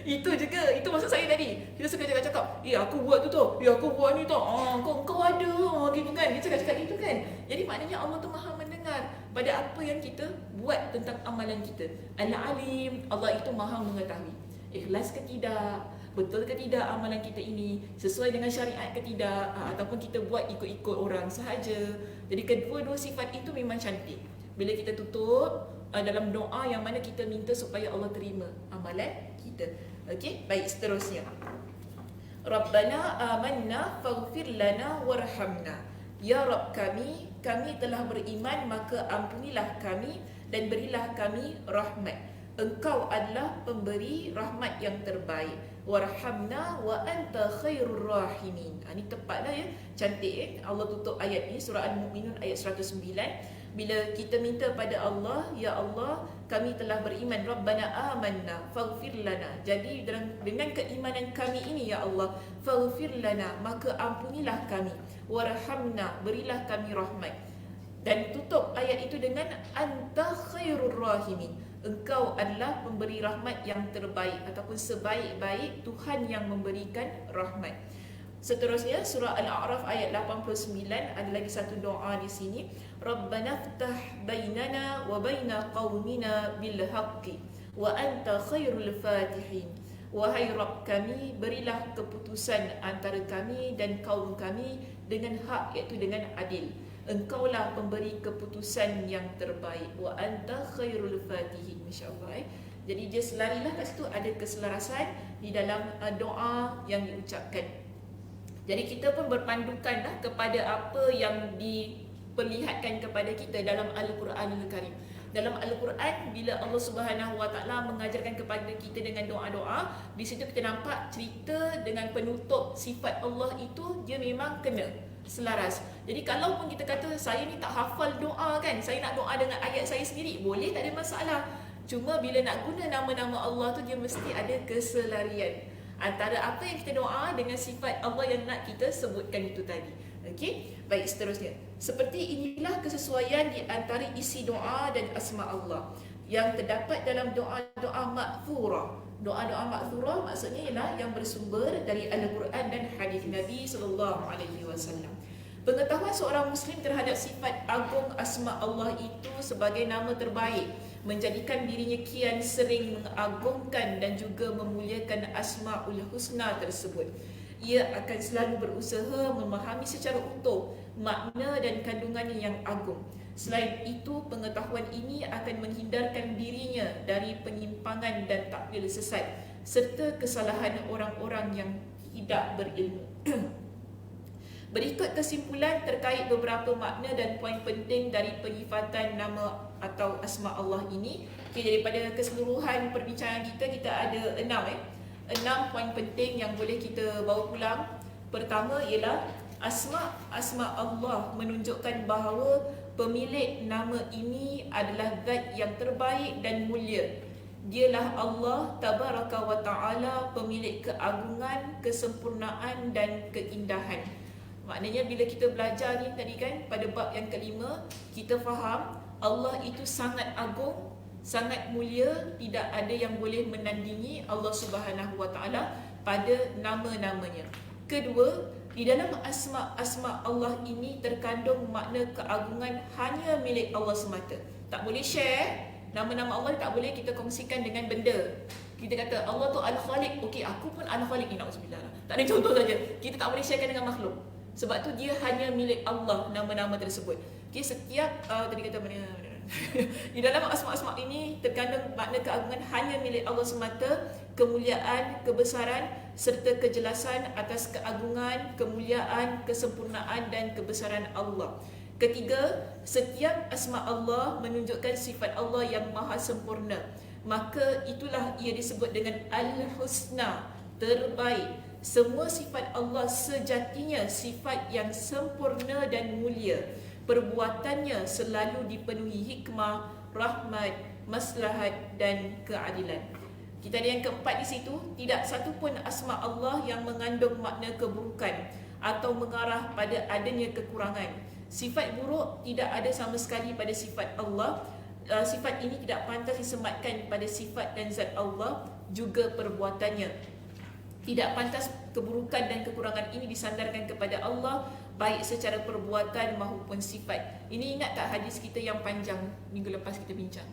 Itu juga, itu maksud saya tadi. Kita suka cakap, aku buat tu, aku buat ni tu. Kau ada, gitu kan. Dia cakap itu kan. Jadi maknanya Allah tu Maha mendengar pada apa yang kita buat tentang amalan kita. Al-Alim, Allah itu Maha mengetahui. Ikhlas ke tidak, betul ke tidak amalan kita ini, sesuai dengan syariat ke tidak, ataupun kita buat ikut-ikut orang sahaja. Jadi kedua-dua sifat itu memang cantik. Bila kita tutup dalam doa yang mana kita minta supaya Allah terima amalan kita. Okey, baik, seterusnya. Rabbana amanna faghfir lana warhamna. Ya Rabb kami telah beriman, maka ampunilah kami dan berilah kami rahmat. Engkau adalah pemberi rahmat yang terbaik. Warhamna wa anta khairur rahimin. Ini tepatlah ya, cantik Allah tutup ayat ni, surah Al-Mu'minun ayat 109. Bila kita minta pada Allah, ya Allah, kami telah beriman, Rabbana amanna faghfir lana. Jadi dengan keimanan kami ini, ya Allah, faghfir lana, maka ampunilah kami, warhamna, berilah kami rahmat. Dan tutup ayat itu dengan anta khairur rahimin. Engkau adalah pemberi rahmat yang terbaik, ataupun sebaik-baik Tuhan yang memberikan rahmat. Seterusnya surah Al-A'raf ayat 89, ada lagi satu doa di sini. Rabbana ftah bainana wa baina qaumina bil haqqi wa anta khairul fatihin. Wahai Rabb kami, berilah keputusan antara kami dan kaum kami dengan hak, iaitu dengan adil. Engkaulah pemberi keputusan yang terbaik. Wa anta khairul fatihin. Masya-Allah. Jadi dia selarilah kat situ, ada keselarasan di dalam doa yang diucapkan. Jadi kita pun berpandukanlah kepada apa yang diperlihatkan kepada kita dalam Al-Quranul Karim. Dalam Al-Quran, bila Allah Subhanahu Wa Taala mengajarkan kepada kita dengan doa-doa, di situ kita nampak cerita dengan penutup sifat Allah itu dia memang kena selaras. Jadi kalau pun kita kata saya ni tak hafal doa kan, saya nak doa dengan ayat saya sendiri, boleh, tak ada masalah. Cuma bila nak guna nama-nama Allah tu, dia mesti ada keselarian antara apa yang kita doa dengan sifat Allah yang nak kita sebutkan itu tadi. Okey, baik, seterusnya. Seperti inilah kesesuaian di antara isi doa dan asma Allah yang terdapat dalam doa-doa maghfurah. Doa-doa maghfurah maksudnya ialah yang bersumber dari Al-Quran dan hadis Nabi SAW. Pengetahuan seorang Muslim terhadap sifat agung asma Allah itu sebagai nama terbaik menjadikan dirinya kian sering mengagungkan dan juga memuliakan Asmaul Husna tersebut. Ia akan selalu berusaha memahami secara utuh makna dan kandungannya yang agung. Selain itu, pengetahuan ini akan menghindarkan dirinya dari penyimpangan dan takwil sesat serta kesalahan orang-orang yang tidak berilmu. Berikut kesimpulan terkait beberapa makna dan poin penting dari penyifatan nama atau asma Allah ini. Okay, daripada keseluruhan perbincangan kita ada 6 poin penting yang boleh kita bawa pulang. Pertama ialah asma Allah menunjukkan bahawa pemilik nama ini adalah zat yang terbaik dan mulia. Dialah Allah Tabaraka wa Ta'ala, pemilik keagungan, kesempurnaan dan keindahan. Maknanya bila kita belajar ni tadi kan, pada bab yang kelima, kita faham Allah itu sangat agung, sangat mulia, tidak ada yang boleh menandingi Allah Subhanahu wa Ta'ala pada nama-namanya. Kedua, di dalam asma Allah ini terkandung makna keagungan hanya milik Allah semata. Tak boleh share nama-nama Allah, tak boleh kita kongsikan dengan benda. Kita kata Allah tu Al-Khaliq, okey aku pun Al-Khaliq ni, na'udzubillah. Tak ada, contoh saja. Kita tak boleh sharekan dengan makhluk. Sebab tu dia hanya milik Allah nama-nama tersebut. Okay, setiap tadi kata mana di dalam asma-asma ini terkandung makna keagungan hanya milik Allah semata, kemuliaan, kebesaran serta kejelasan atas keagungan, kemuliaan, kesempurnaan dan kebesaran Allah. Ketiga, setiap asma Allah menunjukkan sifat Allah yang maha sempurna. Maka itulah ia disebut dengan Al-Husna, terbaik. Semua sifat Allah sejatinya sifat yang sempurna dan mulia. Perbuatannya selalu dipenuhi hikmah, rahmat, maslahat dan keadilan. Kita ada yang keempat di situ, tidak satu pun asma Allah yang mengandung makna keburukan atau mengarah pada adanya kekurangan. Sifat buruk tidak ada sama sekali pada sifat Allah. Sifat ini tidak pantas disematkan pada sifat dan zat Allah, juga perbuatannya. Tidak pantas keburukan dan kekurangan ini disandarkan kepada Allah, baik secara perbuatan maupun sifat. Ini ingat tak hadis kita yang panjang minggu lepas kita bincang?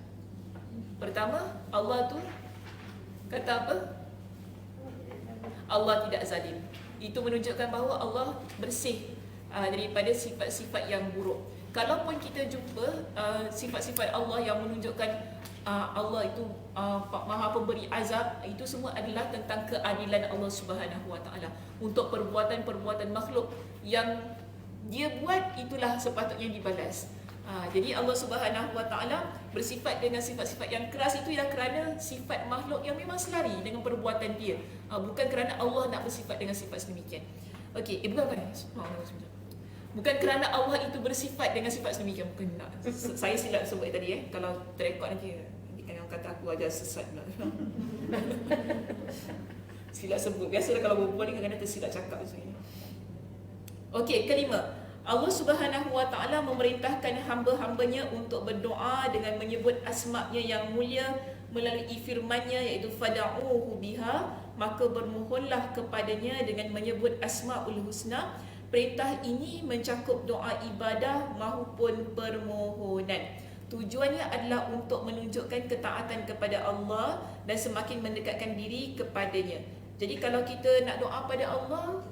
Pertama, Allah tu kata apa? Allah tidak zalim. Itu menunjukkan bahawa Allah bersih daripada sifat-sifat yang buruk. Kalaupun kita jumpa sifat-sifat Allah yang menunjukkan Allah itu maha pemberi azab, itu semua adalah tentang keadilan Allah Subhanahu wa Ta'ala. Untuk perbuatan-perbuatan makhluk yang dia buat, itulah sepatutnya dibalas. Jadi Allah Subhanahu wa Ta'ala bersifat dengan sifat-sifat yang keras itu ialah kerana sifat makhluk yang memang selari dengan perbuatan dia, bukan kerana Allah nak bersifat dengan sifat sedemikian. Okey, bukan. Bukan kerana Allah itu bersifat dengan sifat sedemikian. Bukan nak. Saya silap sebut tadi kalau terekod nanti kan orang kata aku ajar sesat pula. Silap sebut. Biasalah kalau berbual ni kadang-kadang tersilap cakap macam ni. Okey, kelima. Allah Subhanahu wa Ta'ala memerintahkan hamba-hambanya untuk berdoa dengan menyebut asma-Nya yang mulia melalui firman-Nya, iaitu fada'uhu biha, maka bermohonlah kepadanya dengan menyebut Asmaul Husna. Perintah ini mencakup doa ibadah maupun permohonan. Tujuannya adalah untuk menunjukkan ketaatan kepada Allah dan semakin mendekatkan diri kepadanya. Jadi kalau kita nak doa pada Allah,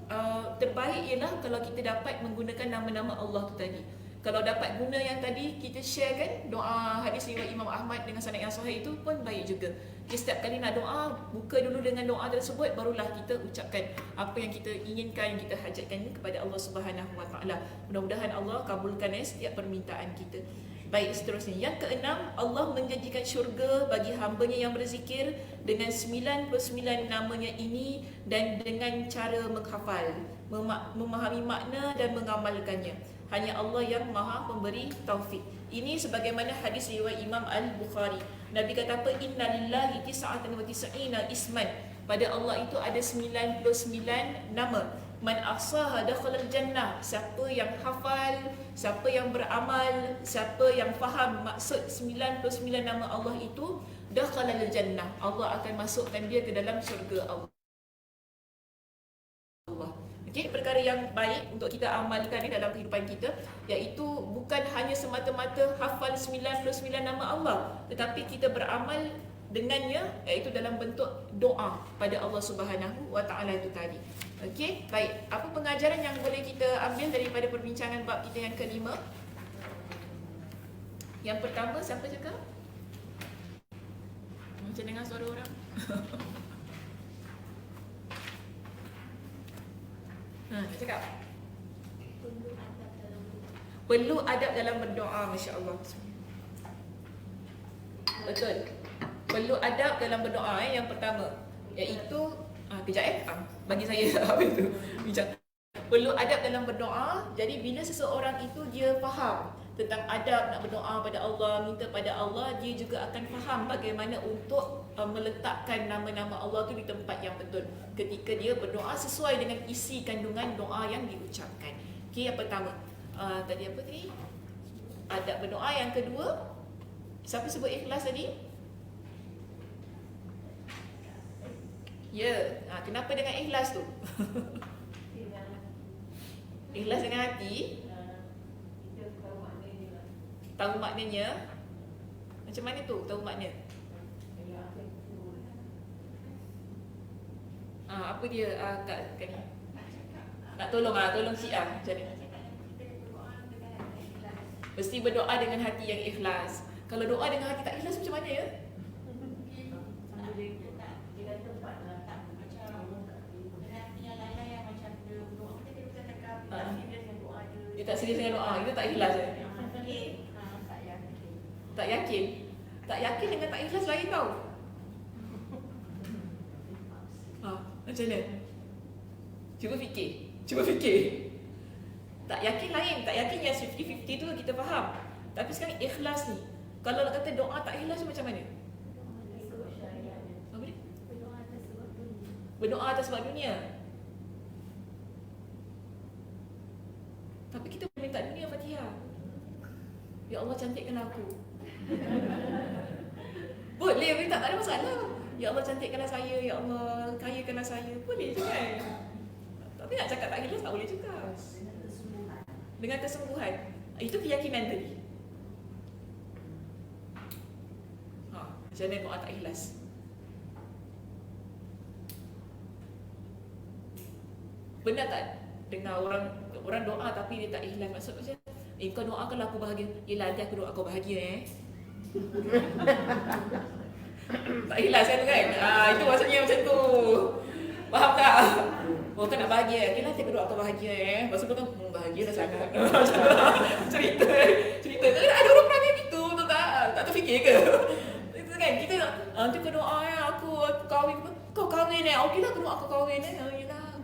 terbaik ialah kalau kita dapat menggunakan nama-nama Allah tu tadi. Kalau dapat guna yang tadi kita share kan, doa hadis riwayat Imam Ahmad dengan sanad yang sahih, itu pun baik juga. Okay, setiap kali nak doa, buka dulu dengan doa tersebut, barulah kita ucapkan apa yang kita inginkan, yang kita hajatkan kepada Allah Subhanahu wa Ta'ala. Mudah-mudahan Allah kabulkan setiap permintaan kita. Baik, seterusnya. Yang keenam, Allah menjanjikan syurga bagi hambanya yang berzikir dengan 99 namanya ini dan dengan cara menghafal, memahami makna dan mengamalkannya. Hanya Allah yang Maha pemberi taufik. Ini sebagaimana hadis riwayat Imam Al-Bukhari. Nabi kata apa? Inna lillahi tis'atan wa tis'ina isman. Pada Allah itu ada 99 nama. Man ahsaha dakhala al-jannah. Siapa yang hafal, siapa yang beramal, siapa yang faham maksud 99 nama Allah itu, dakhala al-jannah. Allah akan masukkan dia ke dalam syurga Allah. Okey, perkara yang baik untuk kita amalkan dalam kehidupan kita, iaitu bukan hanya semata-mata hafal 99 nama Allah, tetapi kita beramal dengannya, iaitu dalam bentuk doa pada Allah Subhanahu wa taala itu tadi. Okey, baik. Apa pengajaran yang boleh kita ambil daripada perbincangan bab kita yang kelima? Yang pertama, siapa cakap? Macam dengar suara orang. Cakap. Perlu adab dalam berdoa, masya-Allah. Betul. Perlu adab dalam berdoa yang pertama, iaitu kejap bagi saya apa itu. Bijak. Perlu adab dalam berdoa. Jadi bila seseorang itu dia faham tentang adab nak berdoa pada Allah, minta pada Allah, dia juga akan faham bagaimana untuk meletakkan nama-nama Allah tu di tempat yang betul ketika dia berdoa sesuai dengan isi kandungan doa yang diucapkan. Okey, yang pertama. Tadi apa tadi? Adab berdoa. Yang kedua, siapa sebut ikhlas tadi? Ya, kenapa dengan ikhlas tu? Ikhlas dengan hati. Tahu maknanya. Macam mana tu tahu makna? Apa dia kat ni? Nak tolong tolong si macam ni. Mesti berdoa dengan hati yang ikhlas. Kalau doa dengan hati tak ikhlas macam mana ya? Dia tak serius dengan doa, itu tak ikhlas ya? Tak yakin. Tak yakin dengan tak ikhlas lain tau. Macam mana? Cuba fikir. Tak yakin lain. Tak yakin yang 50-50 tu kita faham. Tapi sekarang ikhlas ni, kalau nak kata doa tak ikhlas tu macam mana? Apa dia? Berdoa atas sebab dunia. Tapi kita minta dunia Fatihah. Ya Allah, cantikkan aku. Boleh minta, tak ada masalah. Ya Allah, cantikkanlah saya. Ya Allah, kayakanlah saya. Boleh je kan? Tapi nak cakap tak ikhlas tak boleh juga. Dengan kesungguhan. Itu keyakinan tadi. Macam mana doa tak ikhlas? Benar tak dengar orang doa tapi dia tak ikhlas? Maksud macam kau doakanlah aku bahagia. Yelah, nanti aku doa kau bahagia tak ikhlas kan? Itu maksudnya macam tu. Faham tak? Oh, kau nak bahagia. Okay, nanti aku doa kau bahagia Maksud kau kan bahagia dah sangat. Cerita ada orang perangai gitu. Betul tak? Tak terfikir ke? Itu kan kita nanti kau doa aku kahwin. Kau kahwin okey lah, aku doa aku kahwin yelah,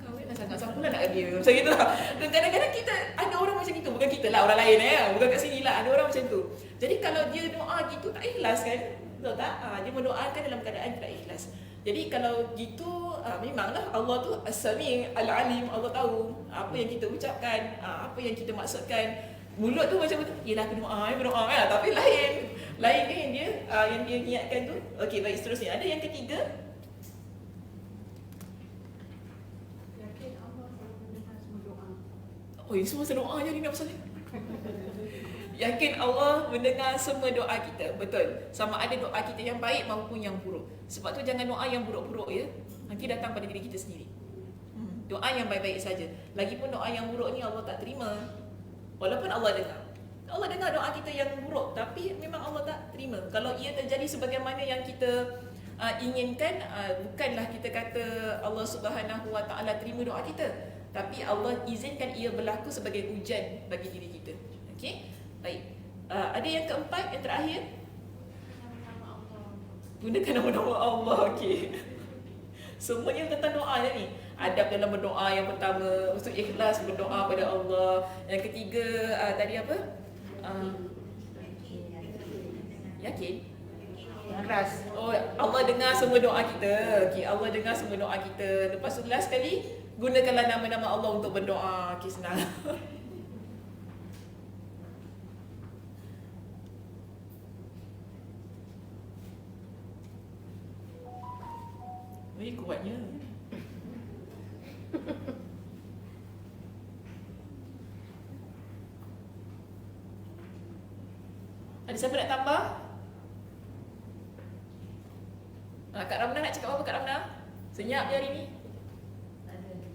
kahwin dah sangat. Siapa lah nak dia? Macam gitu lah. Dan kadang-kadang kita ada orang macam itu. Bukan kita lah, orang lain bukan kat sini lah. Ada orang macam tu. Jadi kalau dia doa gitu tak ikhlas kan? Betul tak? Dia mendoakan dalam keadaan tidak ikhlas. Jadi kalau gitu memanglah Allah tu As-Sami' Al-Alim. Allah tahu apa yang kita ucapkan, apa yang kita maksudkan. Mulut tu macam yelah aku berdoa tapi lain ni yang dia niatkan tu. Okey, baik, seterusnya. Ada yang ketiga. Yakin Allah selalu mendengar semua doa. Oh, ini semua doa je ni nak pasal ni. Yakin Allah mendengar semua doa kita. Betul. Sama ada doa kita yang baik maupun yang buruk. Sebab tu jangan doa yang buruk-buruk ya. Nanti datang pada diri kita sendiri. Doa yang baik-baik saja. Lagipun doa yang buruk ni Allah tak terima. Walaupun Allah dengar. Allah dengar doa kita yang buruk, tapi memang Allah tak terima. Kalau ia terjadi sebagaimana yang kita inginkan, bukanlah kita kata Allah Subhanahu Wa Taala terima doa kita, tapi Allah izinkan ia berlaku sebagai ujian bagi diri kita. Okey? Baik. Ada yang keempat, yang terakhir. Gunakan nama-nama Allah. Okey. Semuanya tentang doa je ni. adab dalam berdoa. Yang pertama, maksud ikhlas berdoa pada Allah. Yang ketiga, tadi apa? Yakin? Ikhlas. Oh, Allah dengar semua doa kita. Okay, Allah dengar semua doa kita. Lepas tu last kali, gunakanlah nama-nama Allah untuk berdoa. Okay, senang. Weh, kuatnya. Ada siapa nak tambah? Kak Ramna nak cakap apa Kak Ramna? Senyap je hari ni?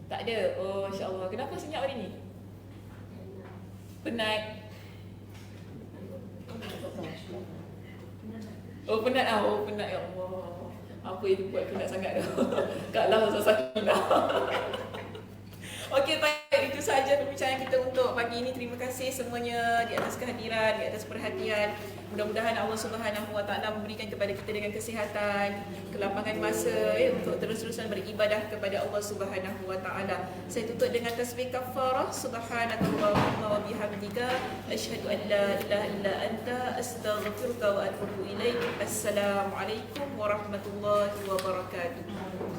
Tak ada? Oh, insyaAllah. Kenapa senyap hari ni? Penat? Oh, penat lah. Oh, penat ya Allah. Apa yang buat penat sangat dah. Kak Lah Sakinah. Okey, baik. Itu sahaja perbincangan kita untuk pagi ini. Terima kasih semuanya di atas kehadiran, di atas perhatian. Mudah-mudahan Allah Subhanahu Wa Taala memberikan kepada kita dengan kesihatan, kelapangan masa untuk terus-terusan beribadah kepada Allah Subhanahu Wa Taala. Saya tutup dengan tasbih kafarah. Subhanakallahumma wa bihamdika asyhadu an la ilaha illa anta astaghfiruka wa atubu ilaik. Assalamualaikum warahmatullahi wabarakatuh.